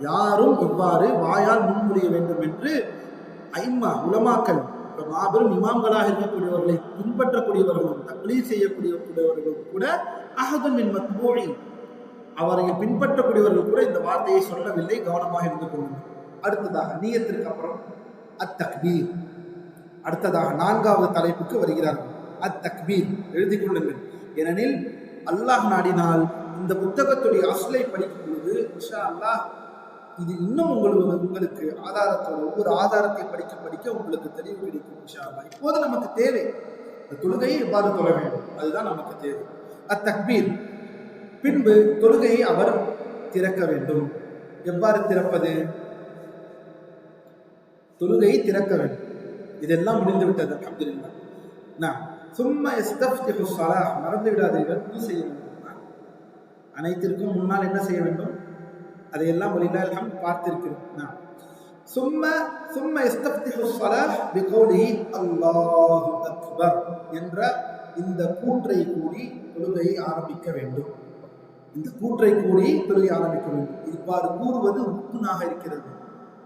A: யாரும் இவ்வாறு வாயால் முன்மொழிய வேண்டும் என்று ஐம்மா உலமாக்கள், மாபெரும் இமாம்களாக இருக்கக்கூடியவர்களை பின்பற்றக்கூடியவர்களும் தக்லீத் செய்யக்கூடியவர்களும் கூட அஹதுன் மின் மத்பூஇ, அவரை பின்பற்றக்கூடியவர்கள் கூட இந்த வார்த்தையை சொல்லவில்லை. கவனமாக இருந்து கொள்ளுங்கள். அடுத்ததாக நீயத்திற்கு அப்புறம் அத்தக்பீர். அடுத்ததாக 4வது தலைப்புக்கு வருகிறார்கள். அத்தக்பீர் எழுதிக் கொள்ளுங்கள். ஏனெனில் அல்லாஹ் நாடினால் இந்த புத்தகத்துடைய அஸ்லை படிக்கும் பொழுது இன்ஷா அல்லாஹ் இது இன்னும் உங்களுக்கு ஆதாரத்தோட ஒவ்வொரு ஆதாரத்தை படிக்க உங்களுக்கு தெளிவு கிடைக்கும் இன்ஷா அல்லாஹ். இப்போது நமக்கு தேவை இந்த தொழுகையை எவ்வாறு தொழ வேண்டும், அதுதான் நமக்கு தேவை. அத்தக்பீர். பின்பு தொழுகையை அவர் திறக்க வேண்டும். எவ்வாறு திறப்பது? தொழுகையை திறக்க வேண்டும். இதெல்லாம் முடிந்து விட்டது, அல்ஹம்துலில்லாஹ். சும்ம யஸ்தஃப்திஹு ஸலாஹ், மறந்து விடாதீர்கள், இது செய்ய வேண்டும். அனைத்திற்கும் முன்னால் என்ன செய்ய வேண்டும், அதையெல்லாம் வலில்லாஹில் ஹம்த் பார்த்திருக்கிறோம். சும்ம யஸ்தஃப்திஹு ஸலாஹ் பிகௌலிஹி அல்லாஹு அக்பர் என்ற இந்த கூற்றை கூறி தொழுகையை ஆரம்பிக்க வேண்டும். இந்த கூற்றை கூறி தொழுகை ஆரம்பிக்க வேண்டும். இவ்வாறு கூறுவது ருக்குனாக இருக்கிறது.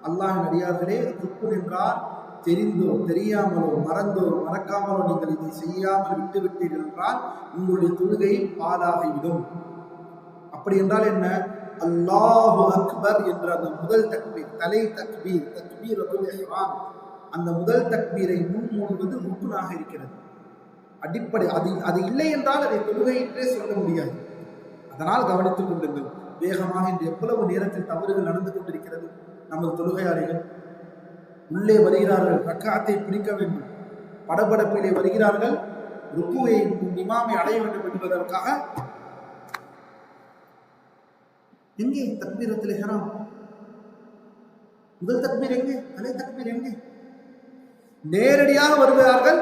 A: அல்லாஹ்வின் அடியார்களே, ருக்குன் என்றால் தெரிந்தோ தெரியாமலோ மறந்தோ மறக்காமலோ நீங்கள் இதை செய்யாமல் விட்டுவிட்டீர்கள் என்றால் உங்களுடைய தொழுகை பாழாகிவிடும். அப்படி என்றால் என்ன? அல்லாஹு அக்பர் என்ற அந்த முதல் தக்பீர், தலை தக்பீர், தக்பீரத்துல் இஹ்ராம், அந்த முதல் தக்பீரை முன்மொழிவது ருக்குனாக இருக்கிறது. அடிப்படை. அது இல்லை என்றால் அதை தொழுகை என்றே சொல்ல முடியாது. அதனால் கவனித்துக் கொள்ளுங்கள். வேகமாக இன்று எவ்வளவு நேரத்தில் தவறுகள் நடந்து கொண்டிருக்கிறது. நமது தொழுகையாளிகள் உள்ளே வருகிறார்கள், ரக்காத்தை பிடிக்க வேண்டும், படபடப்பிலே வருகிறார்கள், ருக்குவை இமாமை அடைய வேண்டும் என்பதற்காக எங்கே தக்பீரத்துல் இஹ்ராம்? முதல் தக்பீர் எங்கே? தலை தக்பீர் எங்கே? நேரடியாக வருகிறார்கள்,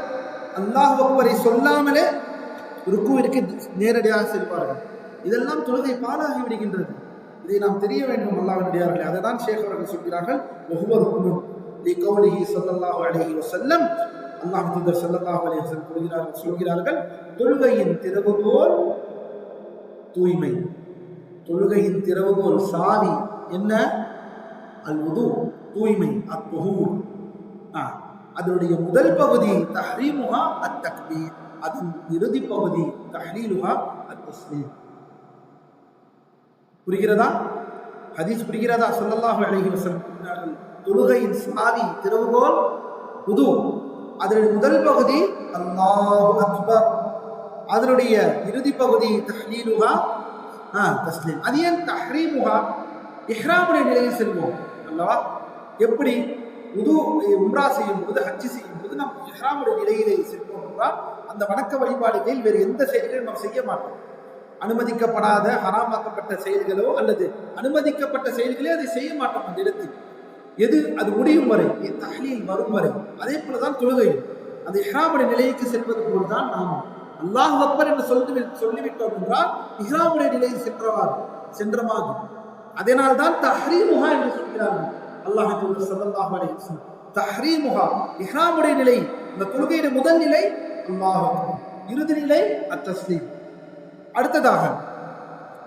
A: அல்லாஹ் அக்பரை சொல்லாமலே ருக்குவிற்கு நேரடியாக செல்வார்கள். இதெல்லாம் தொழுகை பாழாகி விடுகின்றது. இதை நாம் தெரிய வேண்டும் அல்லாஹ்வினுடையார்களே. அதை தான் ஷேக் அவர்கள் சொல்கிறார்கள், ஒவ்வொரு லிகௌலிஹி ஸல்லல்லாஹு அலைஹி வஸல்லம், அல்லாஹ் தூதர் ஸல்லல்லாஹு அலைஹி வஸல்லம் சொல்கிறார்கள், தொழுகையின் திறவுகோல் தூய்மை, தொழுகையின் திறவுகோல் சாவி என்ன? அல் வுது, தூய்மை, அத்-துஹூர். அதனுடைய முதல் பகுதி தஹ்ரீமுஹா அத்-தக்பீர், அதன் இறுதி பகுதி தஹ்லீலுஹா அத்-தஸ்லீம். புரிகிறதா? ஹதீஸ் புரிகிறதா? ஸல்லல்லாஹு அலைஹி வஸல்லம் தொழுகையின் சாவி திறவுகோல் வுது, அதனுடைய முதல் பகுதி அல்லாஹு அக்பர், அதனுடைய இறுதி பகுதி தஹ்லீலுஹா தஸ்லீம். அது ஏன் தஹ்ரீமுஹா? இஹ்ராமுடைய நிலையில் செல்வோம் அல்லவா? எப்படி வுது உம்ரா செய்யும் போது, ஹஜ் செய்யும் போது நாம் இஹ்ராமுடைய நிலையிலே செல்வோம் என்றால் அந்த வணக்க வழிபாடுகளில் வேறு எந்த செயல்களையும் நாம் செய்ய மாட்டோம். அனுமதிக்கப்படாத ஹராமாக்கப்பட்ட செயல்களோ அல்லது அனுமதிக்கப்பட்ட செயல்களே அதை செய்ய மாட்டோம் அந்த இடத்தில். எது அது முடியும் வரை, தஹ்லீல் வரும் வரை. அதே போலதான் தொழுகையும் அந்த இஹ்ராமுடைய நிலைக்கு செல்வது போல்தான் நாம் அல்லாஹ் அக்பர் என்று சொல்லிவிட்டோம் என்றால் இஹ்ராமுடைய நிலையில் சென்றமாகும். அதனால்தான் தஹ்ரீமுஹா என்று சொல்கிறார்கள் அல்லாஹ் தூதர் ஸல்லல்லாஹு அலைஹி வஸல்லம். தஹ்ரீமுஹா இஹ்ராமுடைய நிலை, இந்த தொழுகையுடைய முதல் நிலை அல்லாஹ் அக்பர், இறுதி நிலை அத்-தஸ்லீம். அடுத்ததாக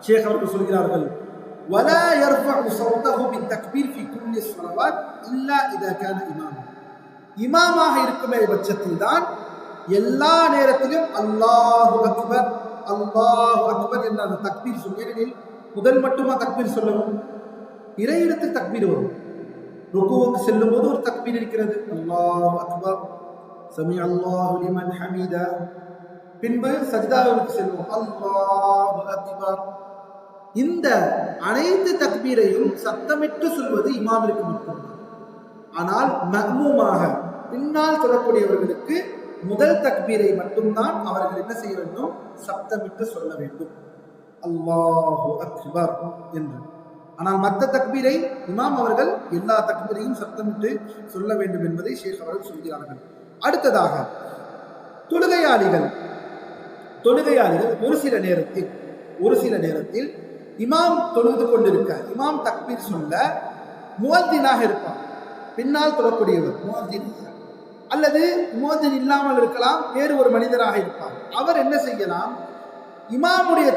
A: ஷேக் அவர்கள் சொல்கிறார்கள், ولا يرفع صوته بالتكبير في كل الصلوات الا اذا كان اماما. இமாமாக இருக்குமே பட்சத்தில் தான் எல்லா நேரத்திலும் அல்லாஹு அக்பர் அல்லாஹு அக்பர் என்ற அந்த தக்பீர் சொல்லில் முதல் மட்டுமா தக்பீர் சொல்லணும்? இறையிடத்தில் தக்பீர் வரும். ருக்குவுக்கு செல்லும் போது ஒரு தக்பீர் இருக்கிறது, அல்லாஹு அக்பர் சமி அல்லாஹு லிமன் ஹமீதா. பின்பு சஜ்தாவுக்கு செல்வோம், அல்லாஹு அக்பர். இந்த அனைத்து தக்பீரையும் சத்தமிட்டு சொல்வது இமாமிற்கு மட்டும்தான். ஆனால் மக்மூமாக பின்னால் சொல்லக்கூடியவர்களுக்கு முதல் தக்பீரை மட்டும்தான் அவர்கள் என்ன செய்ய வேண்டும்? சப்தமிட்டு சொல்ல வேண்டும், அல்லாஹு அக்பர் என்று. ஆனால் மற்ற தக்பீரை இமாம் அவர்கள் எல்லா தக்பீரையும் சப்தமிட்டு சொல்ல வேண்டும் என்பதை ஷேக் அவர்கள் சொல்கிறார்கள். அடுத்ததாக தொழுகையாளிகள் ஒரு சில நேரத்தில் இமாம் தொழுது கொண்டிருக்க, இமாம் தக்பீர் சொல்ல முஅத்தினாக இருப்பார், பின்னால் தொழக்கூடியவர் முஅத்தினாக, அல்லது முஅத்தின் இல்லாமல் இருக்கலாம், வேறு ஒரு மனிதராக இருப்பார். அவர் என்ன செய்யலாம்? இமாமுடைய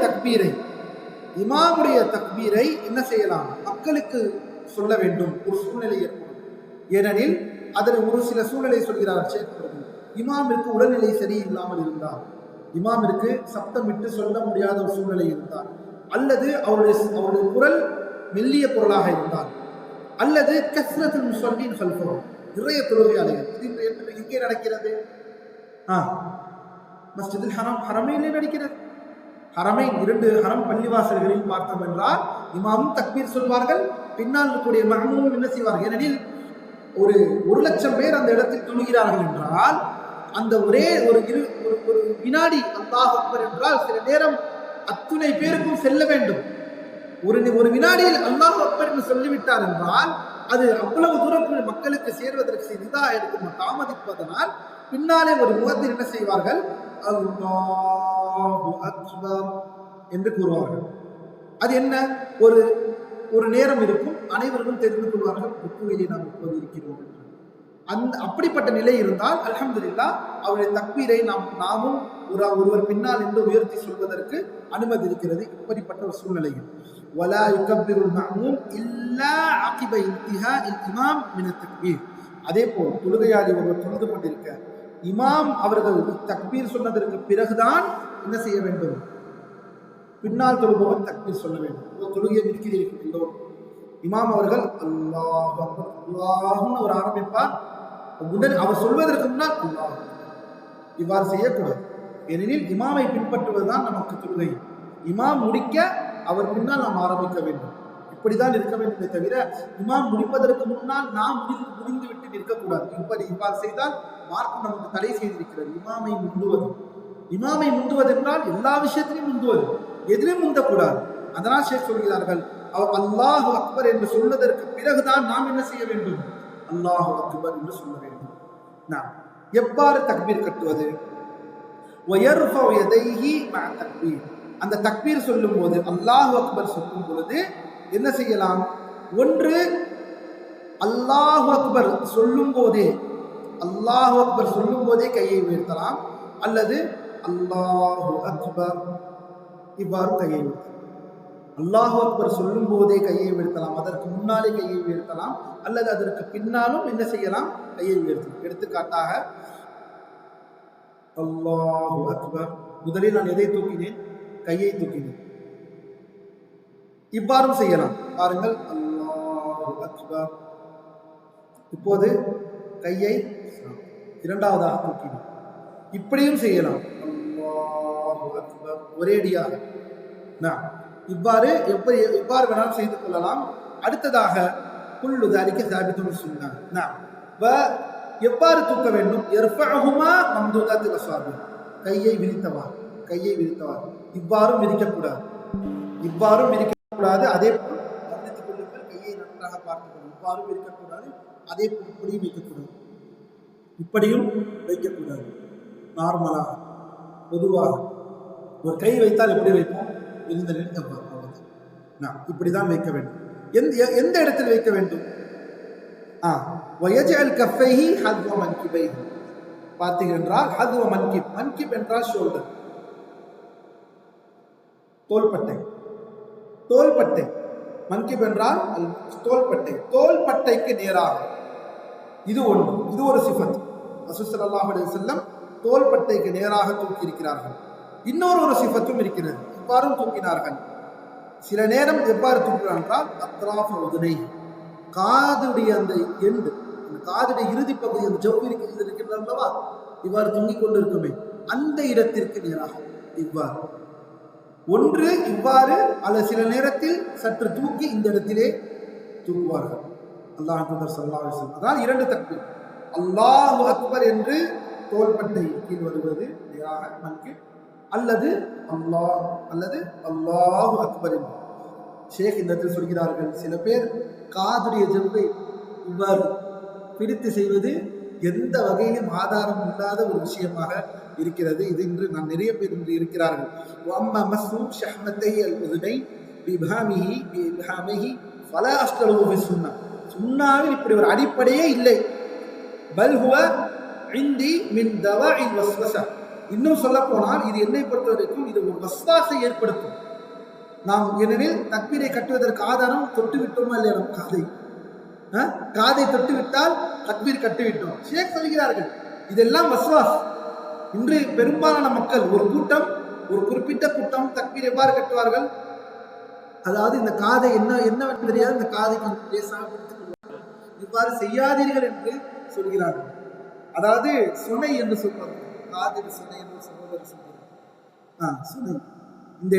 A: தக்பீரை என்ன செய்யலாம்? மக்களுக்கு சொல்ல வேண்டும், ஒரு சூழ்நிலை ஏற்படும். ஏனெனில் அதில் ஒரு சில சூழ்நிலை சொல்கிறார் ஷேக் அவர்கள். இமாமிற்கு உடல்நிலை சரியில்லாமல் இருந்தால், இமாமிற்கு சப்தமிட்டு சொல்ல முடியாத ஒரு சூழ்நிலை இருந்தால், அல்லது அவருடைய குரல் மெல்லிய குரலாக இருந்தால், அல்லது கஸ்ரத்துல் முஸல்லீன் கல்ஃபஹு, நிறைய தொழுகையாளிகள். இது எங்கே நடக்கிறது? மஸ்ஜிதுல் ஹரமைனிலே நடக்கிறது. ஹரமைன், 2 ஹரம் பள்ளிவாசல்களில் பார்த்தோம் என்றால் இமாமும் தக்பீர் சொல்வார்கள், பின்னால் இருக்கக்கூடிய மஅமூமும் என்ன செய்வார்கள்? ஏனெனில் ஒரு 1,00,000 பேர் அந்த இடத்தில் தொழுகிறார்கள் என்றால் அந்த ஒரே ஒரு வினாடி அல்லாஹ் அக்பர் என்றால் சில நேரம் அத்துணை பேருக்கும் செல்ல வேண்டும். ஒரு வினாடியில் அல்லாஹ் அக்பர் என்று சொல்லிவிட்டார் என்றால் அது அவ்வளவு தூரம் மக்களுக்கு சேர்வதற்கு இதாக இருக்கும், தாமதிப்பதனால் பின்னாலே ஒரு முகத்தில் என்ன செய்வார்கள்? அல்லாஹு அக்பர் என்று கூறுவார்கள். அது என்ன? ஒரு நேரம் இருக்கும், அனைவரும் தெரிந்து கொள்வார்கள், ருக்குவிலே நாம் இப்போது இருக்கிறோம். அப்படிப்பட்ட நிலை இருந்தால் அல்ஹம்துலில்லாஹ் அவருடைய தக்பீரை நாமும் ஒருவர் பின்னால் என்று உயர்த்தி சொல்வதற்கு அனுமதி இருக்கிறது. இப்படிப்பட்ட ஒரு சூழ்நிலையில் ولا يكبر المأموم إلا عقب انتهاء الإمام من التكبير. அதே போல் தொழுகையாளி ஒருவர் தொழுது கொண்டிருக்க இமாம் அவர்கள் தக்பீர் சொன்னதற்கு பிறகுதான் என்ன செய்ய வேண்டும்? பின்னால் தொழுபவர் தக்பீர் சொல்ல வேண்டும். தொழுகையை நிற்கிறீர்கள், இமாம் அவர்கள் அல்லாஹ் அல்லாஹ்னு அவர் ஆரம்பிப்பார். அவர் சொல்வதற்கு முன்னால் அல்லாஹ், இவ்வாறு செய்யக்கூடாது. ஏனெனில் இமாமை பின்பற்றுவதுதான் நமக்கு தொழுகை. இமாம் முடிக்க அவர் பின்னால் நாம் ஆரம்பிக்க வேண்டும். இப்படிதான் இருக்க வேண்டுமே தவிர இமாம் முடிப்பதற்கு முன்னால் நாம் முடிந்து விட்டு நிற்கக்கூடாது. இவ்வாறு செய்தால் மார்க்கம் நமக்கு தடை செய்திருக்கிறது. இமாமை முந்துவது என்றால் எல்லா விஷயத்திலையும் முந்துவது, எதிலும் முந்தக்கூடாது. அதனால் ஷேக் சொல்கிறார்கள், அல்லாஹு அக்பர் என்று சொல்வதற்கு பிறகுதான் நாம் என்ன செய்ய வேண்டும்? அல்லாஹு அக்பர் என்று சொல்ல வேண்டும். நாம் எவ்வாறு தக்பீர் கட்டுவது? அந்த தக்பீர் சொல்லும் போது, அல்லாஹு அக்பர் சொல்லும் பொழுது என்ன செய்யலாம்? ஒன்று அல்லாஹு அக்பர் சொல்லும் போதே, அல்லாஹு அக்பர் சொல்லும் போதே கையை உயர்த்தலாம், அல்லது அல்லாஹு அக்பர் இவ்வாறு கையை உயர்த்தலாம். அல்லாஹு அக்பர் சொல்லும் போதே கையை உயர்த்தலாம், அதற்கு முன்னாலே கையை உயர்த்தலாம், அல்லது அதற்கு பின்னாலும் என்ன செய்யலாம்? கையை உயர்த்தலாம். எடுத்துக்காட்டாக அல்லாஹு அக்பர், முதலில் நான் எதை தூக்கினேன்? கையை தூக்கினேன். இவ்வாறும் செய்யலாம். பாருங்கள், அல்லாஹு அக்பர். இப்போது கையை இரண்டாவதாக தூக்கினேன். இப்படியும் செய்யலாம். அல்லாஹு அக்பர் ஒரேடியாக. இவ்வாறு வேணாலும் செய்து கொள்ளலாம். அடுத்ததாக குல்லு தாலிக சாபித்துன் சுன்னா. எவ்வாறு தூக்க வேண்டும்? யர்ஃபஅஹுமா மம்தூதாத்தில் அஸ்வாபி, கையை விரித்தவாறு, கையை விரித்தவாறு. இவ்வாறும் விரிக்கக்கூடாது, இவ்வாறும் விரிக்கக்கூடாது. அதே போல் கவனித்துக் கொள்ளுங்கள், கையை நன்றாக பார்த்துக்கணும். இவ்வாறும் இருக்கக்கூடாது, அதே போல் இப்படியும் வைக்கக்கூடாது, இப்படியும் வைக்கக்கூடாது. நார்மலாக பொதுவாக ஒரு கை வைத்தால் எப்படி வைப்போம்? இந்த இப்படிதான் வைக்க வேண்டும். எந்த இடத்தில் வைக்க வேண்டும்? பார்த்தீர்கள் ஹத்வ மன்கிப். மன்கிப் என்றால் ஷோல்டர், தோள்பட்டை. தோள்பட்டை மன்கிப் என்றால் தோள்பட்டை. தோள்பட்டைக்கு நேராக. இது ஒன்று, இது ஒரு சிஃபத். ரசூல் ஸல்லல்லாஹு அலைஹி வஸல்லம் தோள்பட்டைக்கு நேராக தூக்கி இருக்கிறார்கள். இன்னொரு சிஃபத்தும் இருக்கிறது, இவ்வாறும் தூக்கினார்கள். சில நேரம் எவ்வாறு தூக்குகிறார் என்றால் அத்ராஃப உதுனை, காதுடைய அந்த எண்டு, காதுடைய இறுதி பகுதி, அந்த ஜவ்வு இருக்கிறது அல்லவா, இவ்வாறு தூங்கிக் கொண்டு இருக்குமே, அந்த இடத்திற்கு நேராக இவ்வாறு. ஒன்று இவ்வாறு, அல்லது சில நேரத்தில் சற்று தூக்கி இந்த இடத்திலே தூக்குவார்கள். அல்லாஹ் தூதர் ஸல்லல்லாஹு அலைஹி வஸல்லம். அதான் இரண்டு தக்பீர். அல்லாஹு அக்பர் என்று தோள்பட்டை கீழ் வருவது நேராக மன்கிப், அல்லது அல்லாஹு அக்பர் என்று. ஷேக் இந்த இடத்தில் சொல்கிறார்கள், சில பேர் காதுடைய ஜவ்வை இவ்வாறு பிரித்து செய்வது எந்த வகையிலும் ஆதாரம் இல்லாத ஒரு விஷயமாக இருக்கிறது. இது இன்று நான் நிறைய பேர் இன்று இருக்கிறார்கள். சுன்னாவில் இப்படி ஒரு அடிப்படையே இல்லை. இன்னும் சொல்ல போனால் இது என்னை பொறுத்த வரைக்கும் இது ஒரு வஸ்வாசை ஏற்படுத்தும். நாம் ஏனெனில் தக்பீரை கட்டுவதற்கு ஆதாரம் தொட்டு விட்டோமா இல்லையா? நம் காதை தொட்டு விட்டால் தக்பீர் கட்டுவிட்டோம். ஷேக் சொல்கிறார்கள் இதெல்லாம் வஸ்வாஸ். இன்று பெரும்பாலான மக்கள், ஒரு கூட்டம், ஒரு குறிப்பிட்ட கூட்டம் தக்பீர் எவ்வாறு கட்டுவார்கள்? அதாவது இந்த காதை என்ன தெரியாது, இந்த காதை கொஞ்சம் லேசாக பிடித்துக் கொள்வார்கள். இவ்வாறு செய்யாதீர்கள் என்று சொல்கிறார்கள். அதாவது சுனை என்று சொல்வார்கள். காதில் சுனை என்று சகோதரர் சொல்கிறார். சுனை இந்த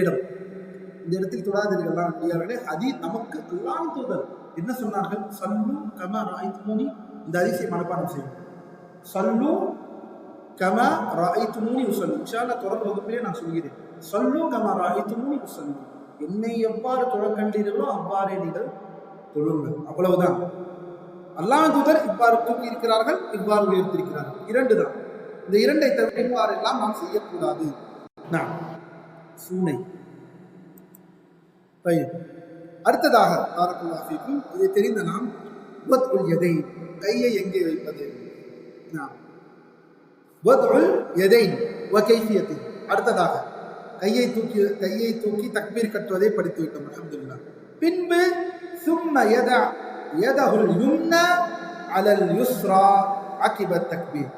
A: இடத்தில் தொடாதீர்கள்லாம் முடியாவில்லை. ஹதீஸ் நமக்கு அல்லாஹ் தூதர் என்ன சொன்னார்கள்? சல்லு கமா ரஅய்துமூனி. இந்த ஹதீஸை மனப்பாடம் செய்யும். சல்லு கமா ரஅய்துமூனி உஸல்லி. இன்ஷா அல்லாஹ் தொடர் வகுப்பிலே நான் சொல்கிறேன். சல்லு கமா ரஅய்துமூனி உஸல்லி. என்னை எவ்வாறு தொழ கண்டீர்களோ அவ்வாறே நீங்கள் தொழுங்கள். அவ்வளவுதான். அல்லாஹ் தூதர் இவ்வாறு தூக்கி இருக்கிறார்கள், இவ்வாறு உயர்த்திருக்கிறார்கள். இரண்டு தான். இந்த இரண்டை தவிர இவ்வாறெல்லாம் நாம் செய்யக்கூடாது. சூனை. அடுத்ததாக பாரக்கல்லாஹு ஃபீக்கும், இதை தெரிந்த நாம் வத்உல் யதைன், கையை எங்கே வைப்பது? வத்உல் யதைன் வ கைஃபியத்தி. அடுத்ததாக கையை தூக்கி தக்பீர் கட்டுவதை படித்து விட்டோம், அல்ஹம்துலில்லாஹ். பின்பு சும்ம யதஹுல் யும்னா அலல் யுஸ்ரா அகிப தக்பீர்.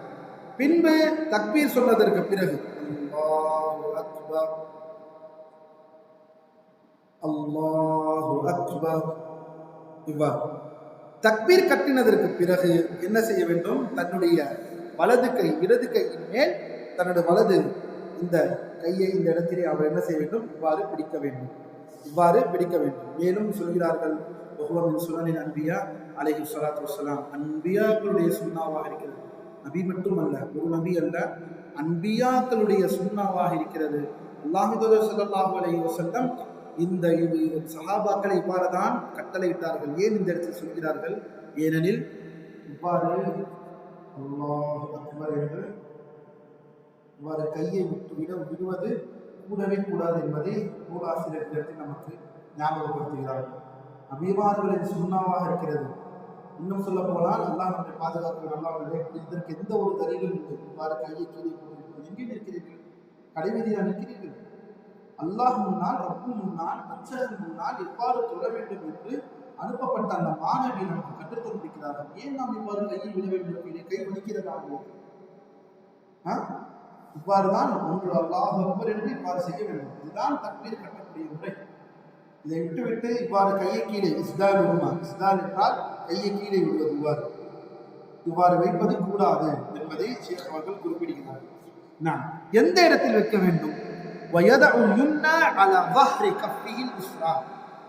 A: பின்பு தக்பீர் சொன்னதற்கு பிறகு அல்லாஹு அக்பர், அல்லாஹு அக்பர், இவ்வாறு தக்பீர் கட்டினதற்கு பிறகு என்ன செய்ய வேண்டும்? தன்னுடைய வலது கை இடது கையின் மேல் தன்னுடைய வலது இந்த கையை இந்த இடத்திலே அவர் என்ன செய்ய வேண்டும்? இவ்வாறு பிடிக்க வேண்டும். மேலும் சொல்கிறார்கள், சுனனின் அன்பியா அலைஹி ஸலாத்து வஸ்ஸலாம், அன்பியாக்களுடைய சுன்னாவாக இருக்கிறது. நபி மட்டுமல்ல, ஒரு நபி அல்ல, அன்பியாக்களுடைய சுன்னாவாக இருக்கிறது. அல்லாஹ் தூதர் ஸல்லல்லாஹு அலைஹி வஸல்லம் இந்த சஹாபாக்களை இவ்வாறு தான் கட்டளையிட்டார்கள். ஏன் இந்த இடத்தில் சொல்கிறார்கள்? ஏனெனில் இவ்வாறு அல்லாஹு அக்பர் என்று இவ்வாறு கையை விடுவது கூடவே கூடாது என்பதை நூலாசிரியர் நமக்கு ஞாபகப்படுத்துகிறார்கள். நபிமார்களின் சுண்ணாவாக இருக்கிறது. இன்னும் சொல்ல போனால் அல்லாஹ் நம்மை பாதுகாக்க அல்லாஹ்வே இதற்கு எந்த ஒரு தரீலும் இல்லை. இவ்வாறு கையை கீழே போட்டிருப்பது எங்கே நிற்கிறீர்கள்? கடைவீதியாக நிற்கிறீர்கள். அல்லாஹ் முன்னால், ரப்பு முன்னால், அச்சகன் முன்னால் எவ்வாறு தொழ வேண்டும் என்று அனுப்பப்பட்ட அந்த மாணவி நமக்கு கற்றுத் தந்திருக்கிறார்கள். ஏன் நாம் இவ்வாறு கையை விட வேண்டும்? கை வலிக்கிறதா? இவ்வாறுதான் ஒன்று அல்லாஹ் அக்பர் என்று இவ்வாறு செய்ய வேண்டும். இதுதான் தக்பீர் கட்டக்கூடிய முறை. இதை விட்டுவிட்டு இவ்வாறு கையை கீழே இஸ்தால் உருமா, இஸ்தால் என்றால் கையை கீழே விடுவது, இவ்வாறு வைப்பது கூடாது என்பதை ஷேக் அவர்கள் குறிப்பிடுகிறார்கள். நான் எந்த இடத்தில் வைக்க வேண்டும்?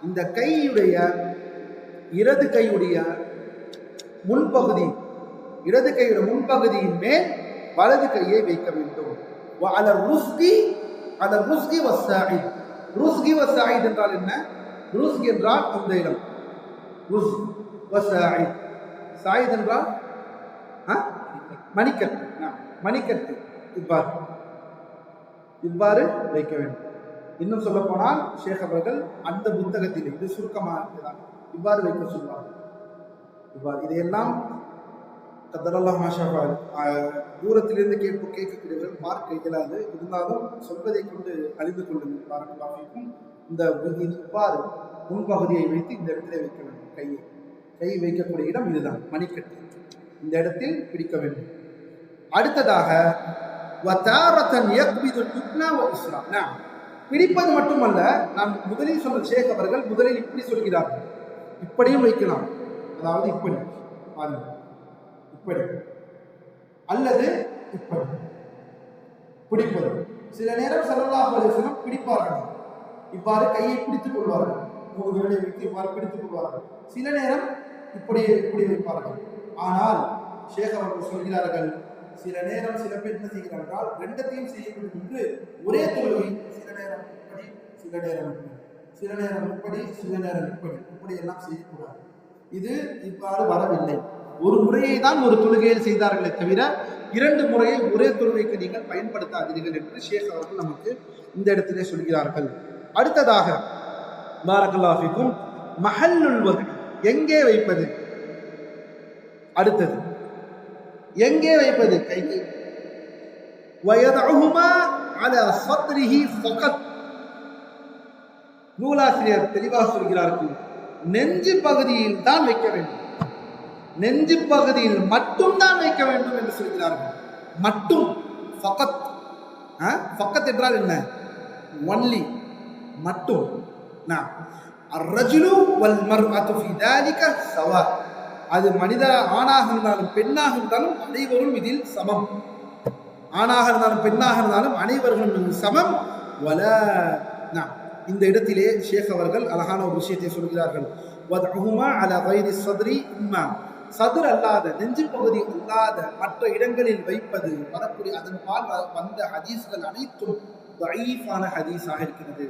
A: இந்த கையுடைய இடது கையுடைய முன்பகுதி, இடது கையுடைய முன்பகுதியின் மேல் வலது கையை வைக்க வேண்டும். என்றால் என்ன? ருஸ்க் என்றால் இந்த இடம், சாயித் என்றால் மணிக்கட்டு, மணிக்கட்டு. இவ்வாறு வைக்க வேண்டும். இன்னும் சொல்ல போனால் ஷேக் அவர்கள் அந்த புத்தகத்தில் இது சுருக்கமாக இவ்வாறு வைக்க சொல்வார்கள். இவ்வாறு இதையெல்லாம் தூரத்திலிருந்து கேட்கக்கூடியவர்கள் பார்க்க இயலாது. இருந்தாலும் சொல்வதை கொண்டு அறிந்து கொள்ளுங்கள். இந்த இவ்வாறு முன்பகுதியை வைத்து இந்த இடத்திலே வைக்க வேண்டும். கை வைக்கக்கூடிய இடம் இதுதான், மணிக்கட்டு. இந்த இடத்தில் பிடிக்க வேண்டும். அடுத்ததாக பிடிப்பது மட்டுமல்ல, நான் முதலில் சொன்ன ஷேக் அவர்கள் முதலில் இப்படி சொல்கிறார்கள். இப்படியும் வைக்கலாம், அதாவது இப்படி இப்படி அல்லது இப்படி பிடிப்பது. சில நேரம் ஸல்லல்லாஹு அலைஹி வஸல்லம் பிடிப்பார்கள், இவ்வாறு கையை பிடித்துக் கொள்வார்கள், மூணு விரலை வைத்து இவ்வாறு பிடித்துக் கொள்வார்கள். சில நேரம் இப்படி வைப்பார்கள். ஆனால் ஷேக் அவர்கள் சொல்கிறார்கள், சில நேரம் சில பேர் என்ன செய்கிறார்கள், ரெண்டத்தையும் செய்ய வேண்டும் என்று ஒரே தொழுகை, சில நேரம் இப்படி, சில நேரம் இப்படி, சில நேரம் இப்படி, சில நேரம் இப்படி எல்லாம் செய்யக்கூடாது. இது இவ்வாறு வரவில்லை. ஒரு முறையை தான் ஒரு தொழுகையில் செய்தார்களே தவிர இரண்டு முறையை ஒரே தொழுகைக்கு நீங்கள் பயன்படுத்தாதீர்கள் என்று ஷேக் அவர்கள் நமக்கு இந்த இடத்திலே சொல்கிறார்கள். அடுத்ததாக பாரக்கல்லாஹு ஃபீக்கும், மஹல்லுல் வத், எங்கே வைப்பது? அடுத்தது எங்கே வைப்பது? கையை வயதஹுமா அலா ஸத்ரிஹி ஃபகத். நூலாசிரியர் தெளிவாக சொல்கிறார்கள், நெஞ்சு பகுதியில் தான் வைக்க வேண்டும், நெஞ்சு பகுதியில் மட்டும் தான் வைக்க வேண்டும் என்று சொல்கிறார்கள். மட்டும், ஃபகத். ஃபகத் என்றால் என்ன? ஒன்லி, மட்டும். அர்ரஜுலு வல் மர்அத்து ஃபீ தாலிக ஸவா. அது மனித ஆணாக இருந்தாலும் பெண்ணாக இருந்தாலும் அனைவரும் இதில் சமம். ஆணாக இருந்தாலும் பெண்ணாக இருந்தாலும் அனைவர்களும் சமம். இந்த இடத்திலே ஷேக் அவர்கள் அழகான ஒரு விஷயத்தை சொல்கிறார்கள். வத்ஹுமா அலா கைரி ஸத்ரி இம்மா, சதுர் அல்லாத, நெஞ்சு பகுதி அல்லாத மற்ற இடங்களில் வைப்பது வரக்கூடிய அதன் பால் வந்த ஹதீஸ்கள் அனைத்தும் தஈஃபான ஹதீஸாக இருக்கிறது,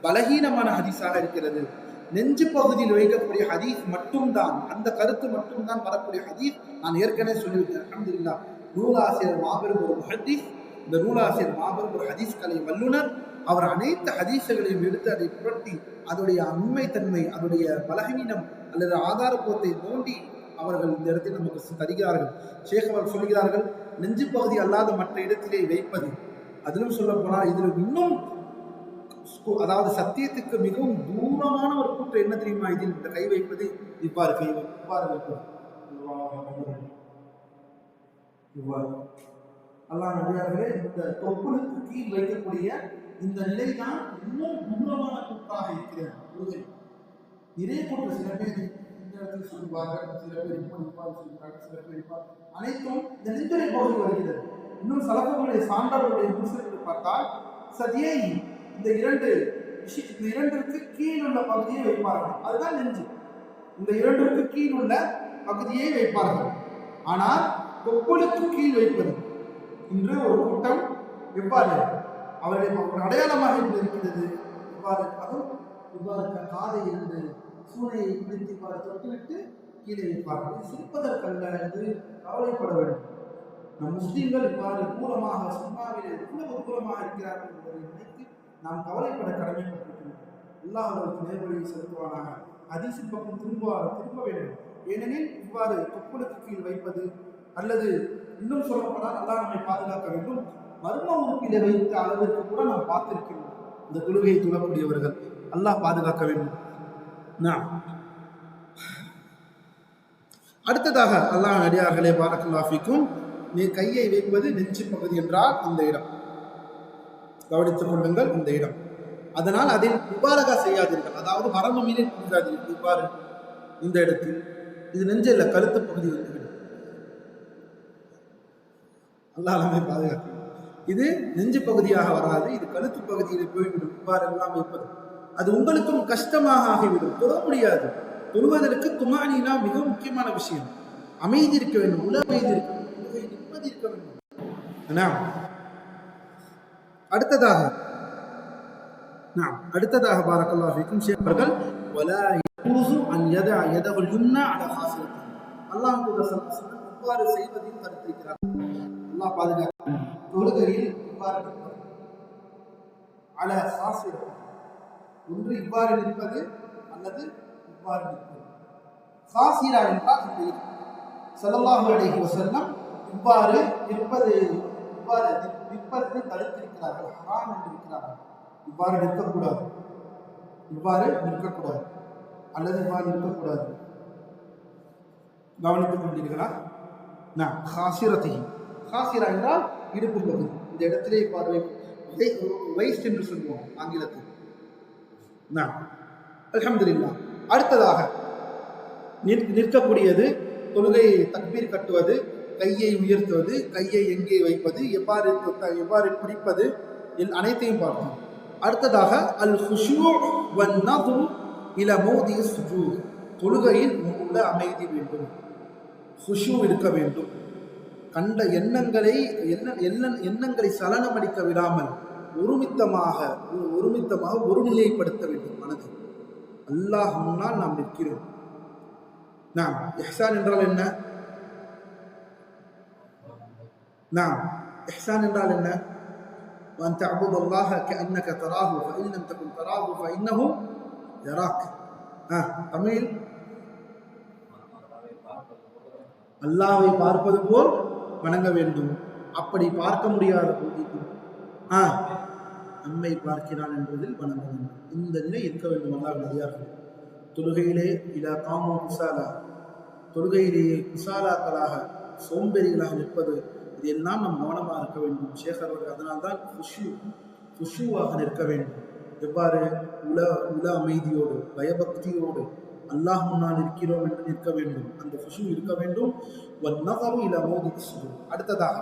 A: பலகீனமான ஹதீஸாக இருக்கிறது. நெஞ்சு பகுதியில் வைக்கக்கூடிய ஹதீஸ் மட்டும்தான், அந்த கருத்து மட்டும்தான் வரக்கூடிய ஹதீஸ். நான் ஏற்கனவே சொல்லிவிட்டேன். அல்ஹம்துலில்லாஹ், நூலாசிரியர் மாபெரும் ஒரு முஹத்தீஸ், இந்த நூலாசிரியர் மாபெரும் ஒரு ஹதீஸ் கலை வல்லுனர். அவர் அனைத்து ஹதீஸ்களையும் எடுத்து அதை புரட்டி அதனுடைய உண்மைத்தன்மை, அதனுடைய பலகீனம் அல்லது ஆதாரத்துவத்தை தோண்டி அவர்கள் இந்த இடத்தில் நமக்கு தருகிறார்கள். ஷேக் அவர்கள் சொல்கிறார்கள், நெஞ்சு பகுதி அல்லாத மற்ற இடத்திலே வைப்பது. அதிலும் சொல்ல போனால் இதில் இன்னும், அதாவது சத்தியத்துக்கு மிகவும் தூரமான ஒரு கூற்று என்ன தெரியுமா? இதில் இந்த கை வைப்பது, இவ்வாறு கை இவ்வாறு வைப்பது, இவ்வாறு. அல்லாஹ் நபியார்களே, இந்த தொப்புளுக்கு கீழ் வைக்கக்கூடிய இந்த நிலை தான் இன்னும் தூரமான கூற்றாக இருக்கிறது. இதே போன்று சில பேர் இந்த இடத்தில் சொல்வார்கள், சில பேர் இப்படி சொல்கிறார்கள், சில பேர் அனைத்தும் இந்த நெஞ்சரை பகுதி வருகிறது. இன்னும் சலபங்களுடைய சான்றவர்களுடைய முஸ்லிம்களை பார்த்தால் சதியை இந்த இரண்டிற்கு கீழ் உள்ள பகுதியை வைப்பார்கள். அதுதான் நெஞ்சு. இந்த இரண்டிற்கு கீழ் உள்ள பகுதியை வைப்பார்கள். ஆனால் தொப்புளுக்கு கீழ் வைப்பது இன்று ஒரு கூட்டம் எவ்வாறு அவருடைய ஒரு அடையாளமாக இருக்கிறது. இவ்வாறு அதுவும் இவ்வாறு காதை இருந்து சூனையை பிடித்து இவ்வாறு தொட்டுவிட்டு கீழே வைப்பார்கள். சிரிப்பதற்கல்ல, இது கவலைப்பட வேண்டும். நம் முஸ்லீம்கள் இவ்வாறு கூலமாக சும்மாவிலே எவ்வளவு கூலமாக இருக்கிறார்கள் என்பதை நினைத்து நாம் கவலைப்பட கடமைப்பட்டிருக்கிறோம். அல்லாஹ் அவர்களுக்கு நேர்வழியை செலுத்துவானாக. ஹதீஸின் பக்கம் திரும்ப வேண்டும். ஏனெனில் இவ்வாறு தொப்புளுக்கு கீழ் வைப்பது அல்லது இன்னும் சொல்லப்போனால் அல்லாஹ் நம்மை பாதுகாக்க வேண்டும், மர்ம உறுப்பிலே வைத்த அளவிற்கு கூட நாம் பார்த்திருக்கிறோம் இந்த தொழுகையை தொழக்கூடியவர்கள். அல்லாஹ் பாதுகாக்க வேண்டும். அடுத்ததாக அல்லாஹ் அடியார்களே பாரக்கல்லாஹு ஃபீக்கும், நீ கையை வைப்பது நெஞ்சு பகுதி என்றால் இந்த இடம் கவனித்துக் கொள்ளுங்கள். இந்த இடம், அதனால் அதில் முபாரகா செய்யாதீர்கள், அதாவது வரம்பு மீறி கொடுக்காதீர்கள். இவ்வாறு இந்த இடத்தில் இது நெஞ்சில் கழுத்து பகுதி வந்துவிடும். அல்லாஹ் நம்மை பாதுகாக்க. இது நெஞ்சு பகுதியாக வராது, இது கழுத்து பகுதியில் போய்விடும். இவ்வாறு எல்லாம் வைப்பது அது உங்களுக்கும் கஷ்டமாக ஆகிவிடும், தொழ முடியாது. தொழுவதற்கு துமானினா மிக முக்கியமான விஷயம். அமைதி இருக்க வேண்டும், உள்ள அமைதி இருக்க வேண்டும், நிம்மதி இருக்க வேண்டும். அடுத்ததாக பாரக்கல்லாஹு ஃபீக்கும் அவர்கள் வலா யஜூஸு அன் யதஅ யதஹுல் யும்னா அலா ஹாசிரத்தி, அல்லாஹ் இவ்வாறு செய்வதையும் தடுத்திருக்கிறார். அல்லாஹ் பாதுகாக்க. தொழுகையில் இவ்வாறு அலா ஹாசிரத்தி, ஒன்று இவ்வாறு நிற்பது அல்லது இவ்வாறு நிற்பது. ஹாசிரா என்றால் ஸல்லல்லாஹு அலைஹி வஸல்லம் இவ்வாறு நிற்பது தடுத்திருக்கிறார்கள், ஹராம் என்று இருக்கிறார்கள். இவ்வாறு நிற்கக்கூடாது, அல்லது இவ்வாறு நிற்கக்கூடாது. கவனித்துக் கொண்டீர்களா? ஹாசிரா என்றால் இடுப்பு பகுதி, இந்த இடத்திலே பார்வை வைஸ்ட் என்று சொல்லுவோம் ஆங்கிலத்தில். அல்ஹம்துலில்லாஹ். அடுத்ததாக நிற்கக்கூடியது தொழுகையை தக்பீர் கட்டுவது, கையை உயர்த்துவது, கையை எங்கே வைப்பது, எவ்வாறு பிடிப்பது, அனைத்தையும் பார்த்தோம். அடுத்ததாக அல் ஹுஷூ வன் நத்ரு இலா மௌதி சுஜூத், தொழுகையில் உள்ள அமைதி வேண்டும், ஹுஷூ இருக்க வேண்டும். கண்ட எண்ணங்களை சலனமடிக்க விடாமல் ஒருமித்தமாக ஒருநிலைப்படுத்த வேண்டும் மனதை. அல்லாஹ் முன்னால் நாம் நிற்கிறோம். இஹ்சான் என்றால் என்ன? இஹ்சான் என்றால் என்ன? وأن تعبد الله كأنك تراه فإن لم تكن تراه فإنه يراك. தமிழ் அல்லாஹ்வை பார்ப்பது போல் வணங்க வேண்டும். அப்படி பார்க்க முடியாத போது நம்மை பார்க்கிறான் என்பதில் வணங்க வேண்டும். இந்த நிலை இருக்க வேண்டும். அல்லாஹ் நபியார்கள் தொழுகையிலே இலா காமு குசாலா, தொழுகையிலேயே குசாலாக்களாக சோம்பேறிகளாக நிற்பது, இதெல்லாம் நாம் கவனமாக இருக்க வேண்டும். ஷேகர் அவர்கள் அதனால்தான் குஷூவாக நிற்க வேண்டும். எவ்வாறு உல அமைதியோடு பயபக்தியோடு அல்லாஹ் முன்னால் இருக்கிறோம் என்று நிற்க வேண்டும். அந்த குஷூ இருக்க வேண்டும். அடுத்ததாக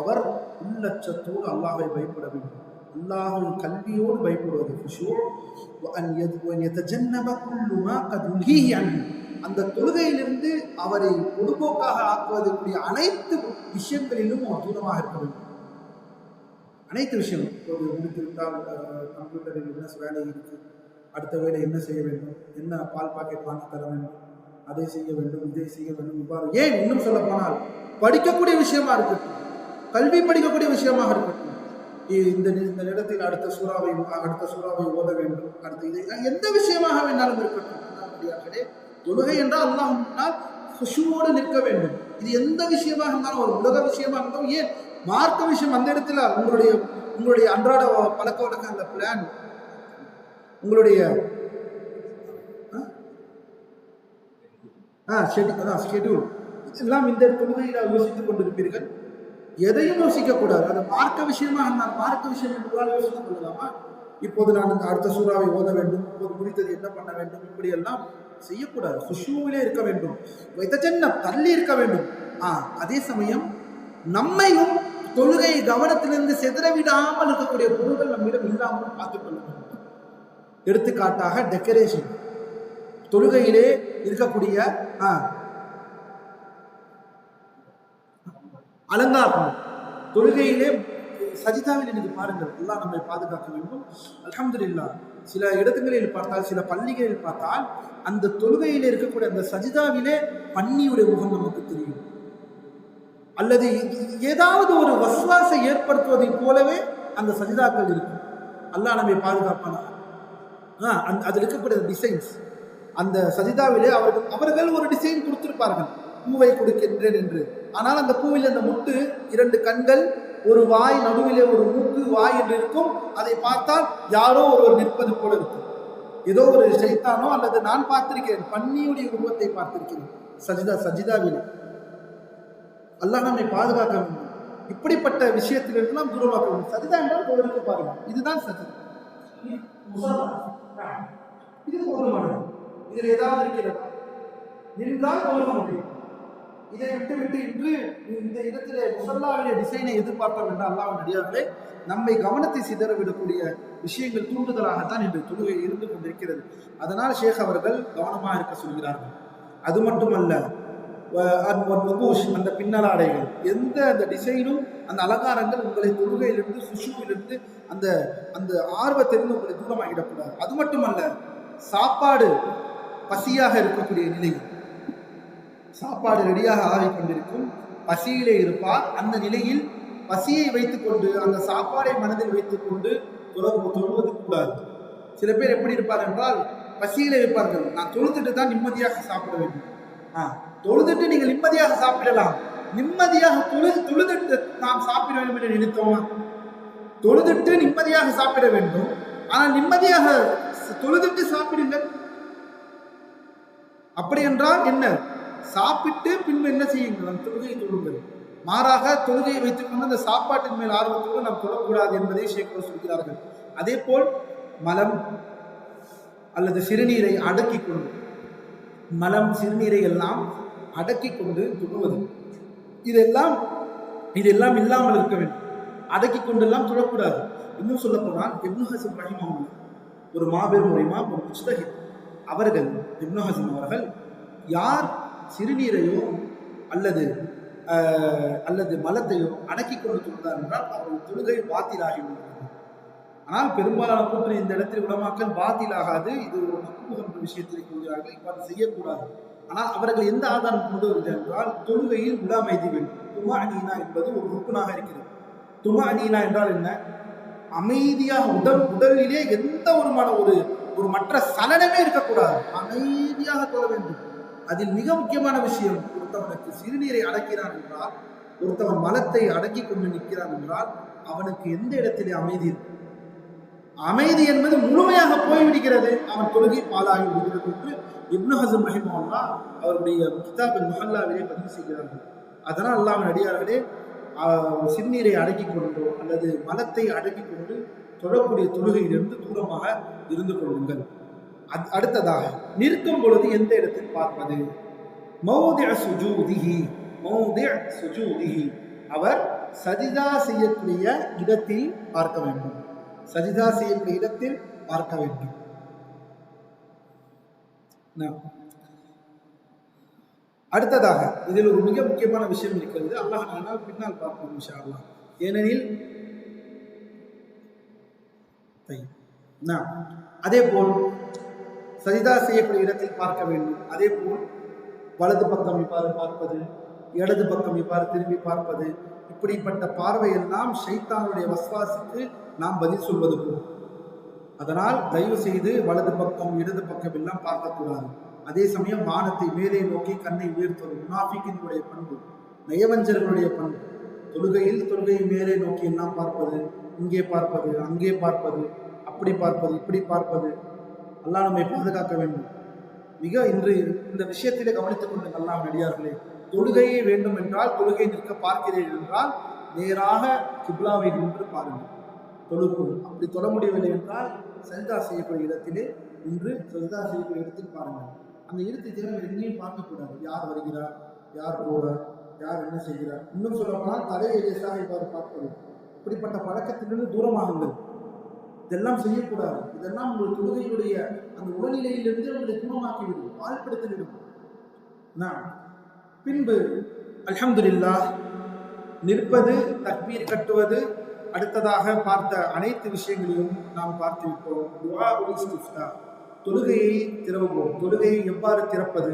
A: அவர் உள்ளச்சத்தோடு அல்லாஹை பயப்பட வேண்டும். அல்லாஹ்வின் கல்வியோடு பயப்படுவது குஷூ. அந்த தொழுகையிலிருந்து அவரை பொதுபோக்காக ஆக்குவதற்குரிய அனைத்து விஷயங்களிலும் அவர் தூரமாக இருக்க வேண்டும். அனைத்து விஷயம், இப்போது முடித்துவிட்டால் கம்ப்யூட்டரில் என்ன வேலை இருக்கு, அடுத்த வேலை என்ன செய்ய வேண்டும், என்ன பால் பாக்கெட் வாங்கி தர வேண்டும், அதை செய்ய வேண்டும், இதை செய்ய வேண்டும். இவ்வாறு ஏன் இன்னும் சொல்ல போனால் படிக்கக்கூடிய விஷயமா இருக்கட்டும், கல்வி படிக்கக்கூடிய விஷயமாக இருக்கட்டும், இந்த இடத்தில் அடுத்த சூறாவை ஓத வேண்டும், அடுத்த இதை எந்த விஷயமாக வேண்டாலும் இருக்கட்டும். தொழுகை என்றால் அல்லாஹ் முன்னால் குஷூவோடு நிற்க வேண்டும். இது எந்த விஷயமாக இருந்தாலும், ஒரு உலக விஷயமாக இருந்தாலும், ஏன் மார்க்க விஷயம், அந்த இடத்துல உங்களுடைய அன்றாட பழக்க வழக்கம், அந்த பிளான், உங்களுடைய ஷெட்யூல் எல்லாம் இந்த தொழுகையில் யோசித்துக் கொண்டிருப்பீர்கள். எதையும் யோசிக்கக்கூடாது. அது மார்க்க விஷயமா இருந்தால், மார்க்க விஷயம் என்றால் யோசித்துக் கொள்ளலாமா? இப்போது நான் அடுத்த சூறாவை ஓத வேண்டும், இப்போது முடித்தது என்ன பண்ண வேண்டும், இப்படியெல்லாம் செய்யக்கூடாது. குஷூவிலே இருக்க வேண்டும், தள்ளி இருக்க வேண்டும். அதே சமயம் நம்மையும் தொழுகை கவனத்திலிருந்து செதறவிடாமல் இருக்கக்கூடிய பொருள்கள் நம்மிடம் இல்லாமல் பார்த்துக் கொள்ள வேண்டும். எடுத்துக்காட்டாக டெக்கரேஷன், தொழுகையிலே இருக்கக்கூடிய அலங்காரம், தொழுகையிலே சஜிதாவில் எனக்கு பாருங்கள், எல்லாம் நம்மை பாதுகாக்க வேண்டும். அல்ஹம்துலில்லாஹ். சில இடங்களில் பார்த்தால், சில பள்ளிகளில் பார்த்தால், அந்த தொழுகையில் இருக்கக்கூடிய அந்த சஜிதாவிலே பன்னியுடைய முகம் நமக்கு தெரியும். அல்லது ஏதாவது ஒரு வஸ்வாசை ஏற்படுத்துவதை போலவே அந்த சஜிதாக்கள் இருக்கும். அல்லாஹ் நம்மை பாதுகாப்பானாக. அதில் இருக்கக்கூடிய டிசைன்ஸ், அந்த சஜிதாவிலே அவர்கள் ஒரு டிசைன் கொடுத்திருப்பார்கள், பூவை கொடுக்கின்றேன் என்று. ஆனால் அந்த பூவில் அந்த முட்டு, 2 கண்கள், ஒரு வாய், நடுவிலே ஒரு மூக்கு, வாய் என்று இருக்கும். அதை பார்த்தால் யாரோ ஒருவர் நிற்பது போல இருக்கும். ஏதோ ஒரு சைத்தானோ அல்லது நான் பார்த்திருக்கிறேன், பன்னியுடைய உருவத்தை பார்த்திருக்கிறேன் சஜிதாவிலே. அல்லாஹ் நம்மை பாதுகாக்க வேண்டும். இப்படிப்பட்ட விஷயத்திலிருந்து நாம் தூரமாக்க வேண்டும். சஜிதா என்றால் கோவிலுக்கு பாருங்க, இதுதான் சஜிதா. இது போதுமானது. இதில் ஏதாவது இருக்கிறதா? நின்றால் தொழுக முடியும். இதை விட்டு இன்று இந்த இடத்திலே முசல்லாவுடைய டிசைனை எதிர்பார்த்தோம் என்று அல்லாஹ்வின் அடியார்களே, நம்மை கவனத்தை சிதறவிடக்கூடிய விஷயங்கள் தூண்டுதலாகத்தான் இன்று தொழுகை இருந்து கொண்டிருக்கிறது. அதனால் ஷேக் அவர்கள் கவனமாக இருக்க சொல்கிறார்கள். அது மட்டுமல்ல, அந்த பின்னலாடைகள், எந்த அந்த டிசைனும் அந்த அலங்காரங்கள் உங்களை தொழுகையிலிருந்து சுஷுவிலிருந்து அந்த அந்த ஆர்வத்திலிருந்து உங்களை தூரமாகிடக்கூடாது. அது மட்டுமல்ல, சாப்பாடு பசியாக இருக்கக்கூடிய நிலையில், சாப்பாடு ரெடியாக ஆகிக்கொண்டிருக்கும், பசியிலே இருப்பார். அந்த நிலையில் பசியை வைத்துக்கொண்டு, அந்த சாப்பாடை மனதில் வைத்துக்கொண்டு தொழுவது கூடாது. சில பேர் எப்படி இருப்பார் என்றால், பசியிலே இருப்பார்கள், நான் தொழுதுட்டு தான் நிம்மதியாக சாப்பிட வேண்டும். தொழுதுட்டு நீங்கள் நிம்மதியாக சாப்பிடலாம். நிம்மதியாக தொழுதுட்டு நாம் சாப்பிட வேண்டும் என்று நினைத்தோமா? தொழுதுட்டு நிம்மதியாக சாப்பிட வேண்டும், ஆனால் நிம்மதியாக தொழுதுட்டு சாப்பிடுங்கள். அப்படி என்றால் என்ன? சாப்பிட்டு பின்பு என்ன செய்யுங்கள்? தொழுகையை தொழுங்கள். மாறாக தொழுகையை வைத்துக் கொண்டு அந்த சாப்பாட்டின் மேல் ஆர்வத்தோடு நாம் தொழக்கூடாது என்பதை ஷேக்வர் சொல்கிறார்கள். அதே போல் மலம் அல்லது சிறுநீரை அடக்கி கொண்டு, மலம் சிறுநீரை எல்லாம் அடக்கி கொண்டு தொழுவது, இதெல்லாம் இல்லாமல் இருக்க வேண்டும். அடக்கி கொண்டெல்லாம் தொழக்கூடாது. இன்னும் சொல்ல போனால் இப்னு ஹஸம் ரஹிமஹுல்லாஹ் ஒரு மாபெரும் இமாம், ஒரு முஜ்தஹித் அவர்கள், இப்னு ஹஸம் அவர்கள், யார் சிறுநீரையோ அல்லது மலத்தையோ அடக்கி கொண்டு தொழுதார் என்றால் அவர்கள் தொழுகை பாத்திலாகிவிடும். ஆனால் பெரும்பாலான கூற்று இந்த இடத்தில் உலமாக்கள் பாத்திலாகாது, இது ஒரு மக்ரூஹ் என்ற விஷயத்தில் கூறுகிறார்கள், இவ்வாறு செய்யக்கூடாது. ஆனால் அவர்கள் எந்த ஆதாரம் கொண்டு வருகிறார்கள் என்றால், தொழுகையில் உலாமைதி வேண்டும். துமஅனீனா என்பது ஒரு ருக்குனாக இருக்கிறது. துமஅனீனா என்றால் என்ன? அமைதியாக உடலிலே எந்த ஒரு மற்ற சலனமே இருக்கக்கூடாது, அமைதியாக தொழ வேண்டும். அதில் மிக முக்கியமான விஷயம், ஒருத்தவனுக்கு சிறுநீரை அடக்கிறான் என்றால், ஒருத்தவன் மலத்தை அடக்கி கொண்டு நிற்கிறான் என்றால், அவனுக்கு எந்த இடத்திலே அமைதி இருக்கும்? அமைதி என்பது முழுமையாக போய்விடுகிறது, அவன் தொழுகை பாலாகி விடுகிறது என்று இப்னு ஹஸம் ரஹிமஹுல்லாஹ் அவருடைய கிதாபுல் முஹல்லாவிலே பதிவு செய்கிறார்கள். அதனால் அல்லாஹ்வின் அடியார்களே, சிறுநீரை அடக்கி கொண்டோ அல்லது மலத்தை அடக்கி கொண்டு தொழக்கூடிய தொழுகையிலிருந்து தூரமாக இருந்து கொள்ளுங்கள். அடுத்ததாக, நிற்கும் பொழுது எந்த இடத்தில் பார்ப்பது? மௌதிஅ சுஜூதிஹி, அவர் சஜிதா செய்யக்கூடிய இடத்தில் பார்க்க வேண்டும். சஜிதா செய்யக்கூடிய இடத்தில் பார்க்க வேண்டும். அடுத்ததாக, இதில் ஒரு மிக முக்கியமான விஷயம் இருக்கிறது. அல்லாஹ் நானால் பின்னால் பார்ப்போம் இன்ஷா அல்லாஹ். ஏனெனில் அதே போல் சஜிதா செய்யக்கூடிய இடத்தில் பார்க்க வேண்டும். அதே போல் வலது பக்கம் இவ்வாறு பார்ப்பது, இடது பக்கம் இவ்வாறு திரும்பி பார்ப்பது, இப்படிப்பட்ட பார்வையெல்லாம் ஷைத்தானுடைய வஸ்வாசுக்கு நாம் பதில் சொல்வது போல். அதனால் தயவு செய்து வலது பக்கம் இடது பக்கம் எல்லாம் பார்க்கக்கூடாது. அதே சமயம் வானத்தை மேலே நோக்கி கண்ணை உயர்த்துவது முனாஃபிக்கினுடைய பண்பு, நயவஞ்சர்களுடைய பண்பு. தொழுகையை மேலே நோக்கி எல்லாம் பார்ப்பது, இங்கே பார்ப்பது, அங்கே பார்ப்பது, அப்படி பார்ப்பது, இப்படி பார்ப்பது. அல்லாஹ் நம்மை பாதுகாக்க வேண்டும். மிக இன்று இந்த விஷயத்திலே கவனித்துக் கொண்டு அல்லாஹ் அடியார்களே, தொழுகையே வேண்டும் என்றால், தொழுகை நிற்க பார்க்கிறீர்கள் என்றால் நேராக கிப்லாவை நின்று பாருங்கள், தொழுகும். அப்படி தொழ முடியவில்லை என்றால் சஜிதா செய்யக்கூடிய இடத்திலே நின்று சஜிதா செய்யக்கூடிய இடத்தில் பாருங்கள். அந்த இடத்தை தேவை எங்கேயும் பார்க்கக்கூடாது. யார் வருகிறார், யார் போகிறார், யார் என்ன செய்கிறார். இன்னும் சொல்லப்போனால் தலையை லேசாக இவ்வாறு பார்ப்பது. இப்படிப்பட்ட பழக்கத்திலிருந்து தூரமாகுங்கள். இதெல்லாம் செய்யக்கூடாது. இதெல்லாம் உங்கள் தொழுகையுடைய அந்த உடல்நிலையிலிருந்து உங்களை தூரமாக்கிவிடும், பாழ்படுத்திவிடும். பின்பு அல்ஹம்துலில்லாஹ், நிற்பது, தக்பீர் கட்டுவது, அடுத்ததாக பார்த்த அனைத்து விஷயங்களையும் நாம் பார்த்து விட்டோம். துஆ உல் இஸ்திஃப்தாஹ், தொழுகையை திறவுவோம். தொழுகையை எவ்வாறு திறப்பது,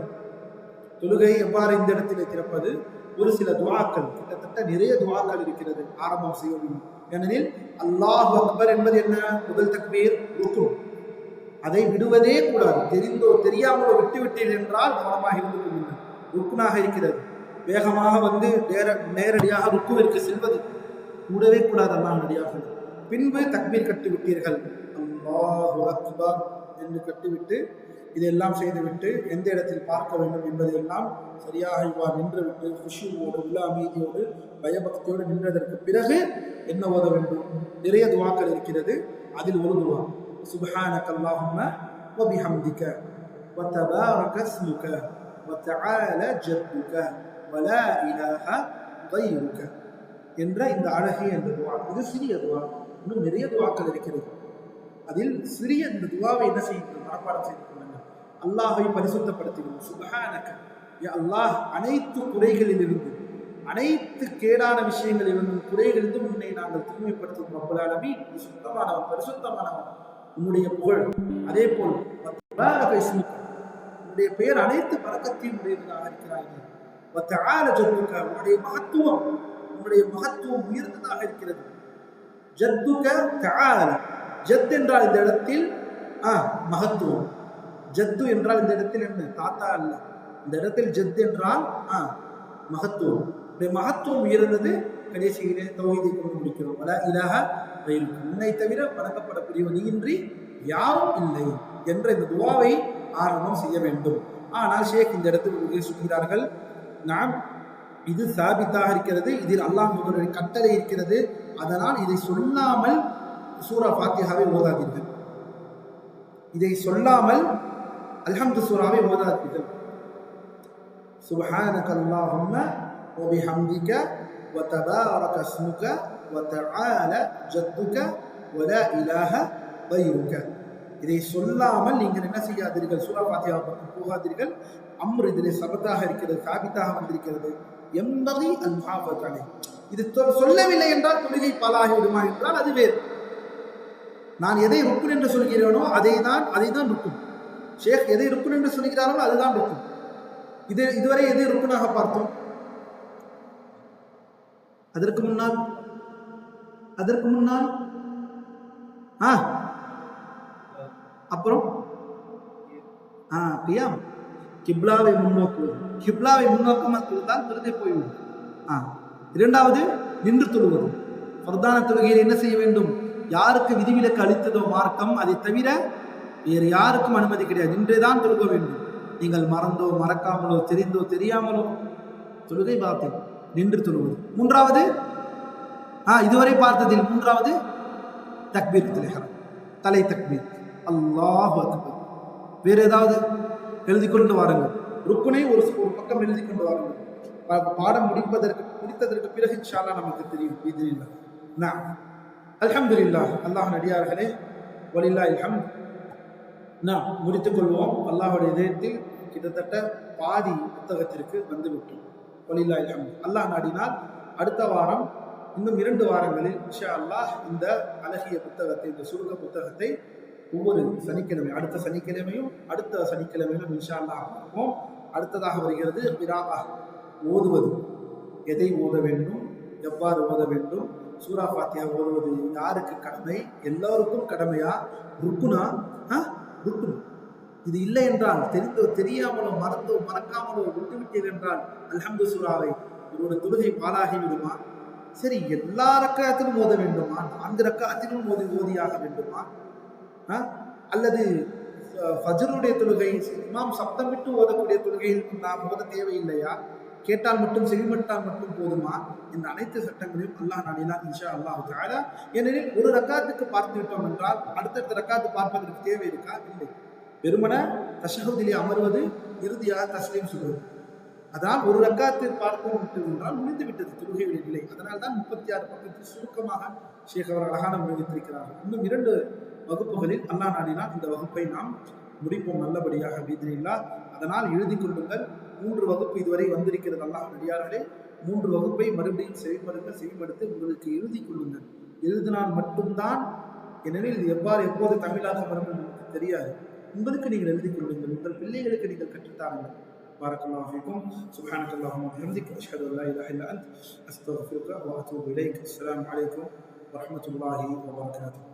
A: தொழுகையை எவ்வாறு இந்த இடத்திலே திறப்பது, ஒரு சில துஆக்கள், கிட்டத்தட்ட நிறைய துஆக்கள் இருக்கிறது ஆரம்பம் செய்ய வேண்டும். ஏனெனில் அல்லாஹ் அக்பர் என்பது என்ன? முதல் தக்பீர் ருக்கு. அதை விடுவதே கூடாது. தெரிந்தோ தெரியாமலோ விட்டுவிட்டீர்கள் என்றால் கவனமாக இருந்து கொள்ளுங்கள். ருக்குனாக இருக்கிறது, வேகமாக வந்து நேரடியாக ருக்குவிற்கு செல்வது கூடவே கூடாது. அல்லாஹ் நடிகாக பின்பு தக்பீர் கட்டிவிட்டீர்கள், அல்லாஹு அக்பர் என்று கட்டிவிட்டு இதெல்லாம் செய்துவிட்டு எந்த இடத்தில் பார்க்க வேண்டும் என்பதையெல்லாம் சரியாக இவ்வாறு நின்றுவிட்டு குஷியோடு உள்ள அமைதியோடு பயபக்தியோடு நின்றதற்கு பிறகு என்ன ஓத வேண்டும்? நிறைய துவாக்கள் இருக்கிறது. அதில் ஒரு துவா, சுப்ஹானக அல்லாஹும்ம வ பிஹம்திக வ தபாரக இஸ்முக வ தஆல ஜத்துக வ லா இலாஹ கைருக என்ற இந்த அழகிய இந்த துவா. இது சிறிய துவா. இன்னும் நிறைய துவாக்கள் இருக்கிறது. அதில் சிறிய இந்த துவாவை என்ன செய்யுங்கள்? மனப்பாடம் செய்து கொள்ளுங்கள். அல்லாஹை பரிசுத்தப்படுத்துகிறோம். சுப்ஹானக, யா அல்லாஹ், அனைத்து குறைகளிலிருந்து, அனைத்து கேடான விஷயங்களிலிருந்தும் குறைகளிலிருந்து உன்னை நாங்கள் தூய்மைப்படுத்தும். ரப்பல் ஆலமீன், நீ சுத்தமானவன், பரிசுத்தமானவன், உன்னுடைய புகழ். அதே போல் உன்னுடைய பெயர் அனைத்து பரக்கத்தையும் உடையதாக இருக்கிறாய். உன்னுடைய மகத்துவம் உயர்ந்ததாக இருக்கிறது. ஜத்துக தஆல, ஜத் என்றால் இந்த இடத்தில் மகத்துவம். ஜத்து என்றால் இந்த இடத்தில் என்ன? தாத்தா அல்ல. இந்த இடத்தில் ஜத் என்றால் மகத்துவம். மகத்துவம் உயர்ந்தது. கடைசியிலே தௌஹீதை கொண்டு முடிக்கிறோம். வலா இலாஹ கைருக, உன்னை தவிர வணங்கப்படக்கூடியவன் நீயின்றி யாரும் இல்லை என்ற இந்த துவாவை ஆரம்பம் செய்ய வேண்டும். ஆனால் ஷேக் இந்த இடத்தில் சொல்கிறார்கள், நாம் இது சாபித்தாக இருக்கிறது, இதில் அல்லாஹ் முதலுடைய கட்டளை இருக்கிறது, அதனால் இதை சொல்லாமல் சூரா ஃபாத்திஹாவை ஓதாதீர்கள். இதை சொல்லாமல் அல்ஹம்து சூராவை ஓதாதீர்கள். சுப்ஹானக அல்லாஹும்ம வ பிஹம்திக வ தபாரக இஸ்முக வ தஆல ஜத்துக வ லா இலாஹ கைருக. இதை சொல்லாமல் நீங்கள் என்ன செய்யாதீர்கள்? சூரா ஃபாத்திஹா போகாதீர்கள். அம்ர் இதிலே சபத்தாக இருக்கிறது, சாபித்தாக வந்திருக்கிறது. எம்பகி அல் முஹாஃபத் அலைஹி. இது சொல்லவில்லை என்றால் தொழுகை பாலாகி விடுமா என்றால் அது வேறு. நான் எதை ருக்குன் என்று சொல்கிறேனோ அதை தான் ருக்குன். ஷேக் எதை ருக்குன் என்று சொல்கிறாரோ அதுதான் ருக்குன். இதுவரை எதை ருக்குனாக பார்த்தோம்? அதற்கு முன்னால் அப்புறம் கியாம், கிப்லாவை முன்னோக்குவது. கிப்லாவை முன்னோக்காமல் தொழுதால் தொழுகை போய்விடும். இரண்டாவது நின்று தொழுவது. பிரதான தொழுகையில் என்ன செய்ய வேண்டும்? யாருக்கு விதிவிலக்கு அளித்ததோ மார்க்கம், அதை தவிர வேறு யாருக்கும் அனுமதி கிடையாது. நின்றேதான் தொழுக வேண்டும். நீங்கள் மறந்தோ மறக்காமலோ தெரிந்தோ தெரியாமலோ தொழுகை பாத்தில் நின்று தொழுவது. மூன்றாவது இதுவரை பார்த்ததில் மூன்றாவது தக்பீரத்துல் இஹ்ராம், தலை தக்பீர், அல்லாஹு அக்பர். வேறு ஏதாவது எழுதி கொண்டு வாருங்கள். ருக்குனை ஒரு பக்கம் எழுதி கொண்டு வாருங்கள். பாடம் முடித்ததற்கு பிறகு இன்ஷா அல்லாஹ் நமக்கு தெரியும். இது அல்ஹம்துலில்லாஹ். அல்லாஹ் நடிகார்களே, வலில்லாஹில் ஹம்த். நாம் முடித்துக் கொள்வோம். அல்லாஹுடைய இதயத்தில் கிட்டத்தட்ட பாதி புத்தகத்திற்கு வந்துவிட்டோம். வலில்லாஹில் ஹம்த். அல்லாஹ் நாடினால் அடுத்த வாரம், இன்னும் 2 வாரங்களில் இன்ஷா அல்லாஹ் இந்த அழகிய புத்தகத்தை, இந்த சுருக்க புத்தகத்தை ஒவ்வொரு சனிக்கிழமை, அடுத்த சனிக்கிழமையும் அடுத்த சனிக்கிழமையிலும் இன்ஷா அல்லாஹ் பார்ப்போம். அடுத்ததாக வருகிறது கிராஅ, ஓதுவது. எதை ஓத வேண்டும், எவ்வாறு ஓத வேண்டும், சூரா ஃபாத்திஹா ஓதுவது யாருக்கு கடமை? எல்லோருக்கும் கடமையா? ருக்குனா? ருக்குன். இது இல்லை என்றால், தெரிந்தோ தெரியாமலோ மறந்தோ மறக்காமலோ விட்டுவிட்டீர்கள் என்றால் அல்ஹம்து சூராவை ஒரு தொழுகை பாலாகி விடுமா? சரி, எல்லா ரக்காத்திலும் ஓத வேண்டுமா? 4 ரக்காத்திலும் ஓதியாக வேண்டுமா? அல்லது ஃபஜ்ருடைய தொழுகை, இமாம் சப்தம் விட்டு ஓதக்கூடிய தொழுகையில் நாம் ஓத தேவையில்லையா? கேட்டால் மட்டும் செவிமட்டால் மட்டும் போதுமா? இந்த அனைத்து சட்டங்களையும் அல்லாஹ் நாடினா இன்ஷா அல்லாஹ் தஆலா. ஏனெனில் ஒரு ரக்காத்துக்கு பார்த்து விட்டோம் என்றால் அடுத்தடுத்த ரக்காத்து பார்ப்பதற்கு தேவை இருக்கா? இல்லை. வெறுமன தஷஹுதிலே அமர்வது, இறுதியாக தஸ்லீம் சொல்வது. அதனால் ஒரு ரக்காத்து பார்ப்போம் விட்டது என்றால் முடிந்து விட்டது தொழுகையுடைய நிலை. அதனால் தான் 36 பக்கத்தில் சுருக்கமாக ஷேக் அவர் அழகான வைத்திருக்கிறார்கள். இன்னும் 2 வகுப்புகளில் அல்லாஹ் நாடினால் இந்த வகுப்பை நாம் முடிப்போம் நல்லபடியாக பிஇத்னில்லாஹ். அதனால் எழுதி கொள்ளுங்கள். 3 வகுப்பு இதுவரை வந்திருக்கிறது. அல்லாஹ் நடிகார்களே, 3 வகுப்பை மறுபடியும் செவிமடுத்து உங்களுக்கு எழுதி கொள்ளுங்கள். எழுதினால் மட்டும்தான், ஏனெனில் இது எப்போது தமிழாக வரும் நமக்கு தெரியாது. உங்களுக்கு நீங்கள் எழுதி கொள்ளுங்கள். உங்கள் பிள்ளைகளுக்கு நீங்கள் கற்றுத்தாருங்கள். பாரக்கல்லாஹு ஃபீக்கும். சுப்ஹானக்கல்லாஹும்ம வ பிஹம்திக, அஷ்ஹது அல்லா இலாஹா இல்லா அன்த, அஸ்தக்ஃபிருக வ அத்தூபு இலைக். அஸ்ஸலாமு அலைக்கும் வ ரஹ்மத்துல்லாஹி வ பரகாத்துஹு.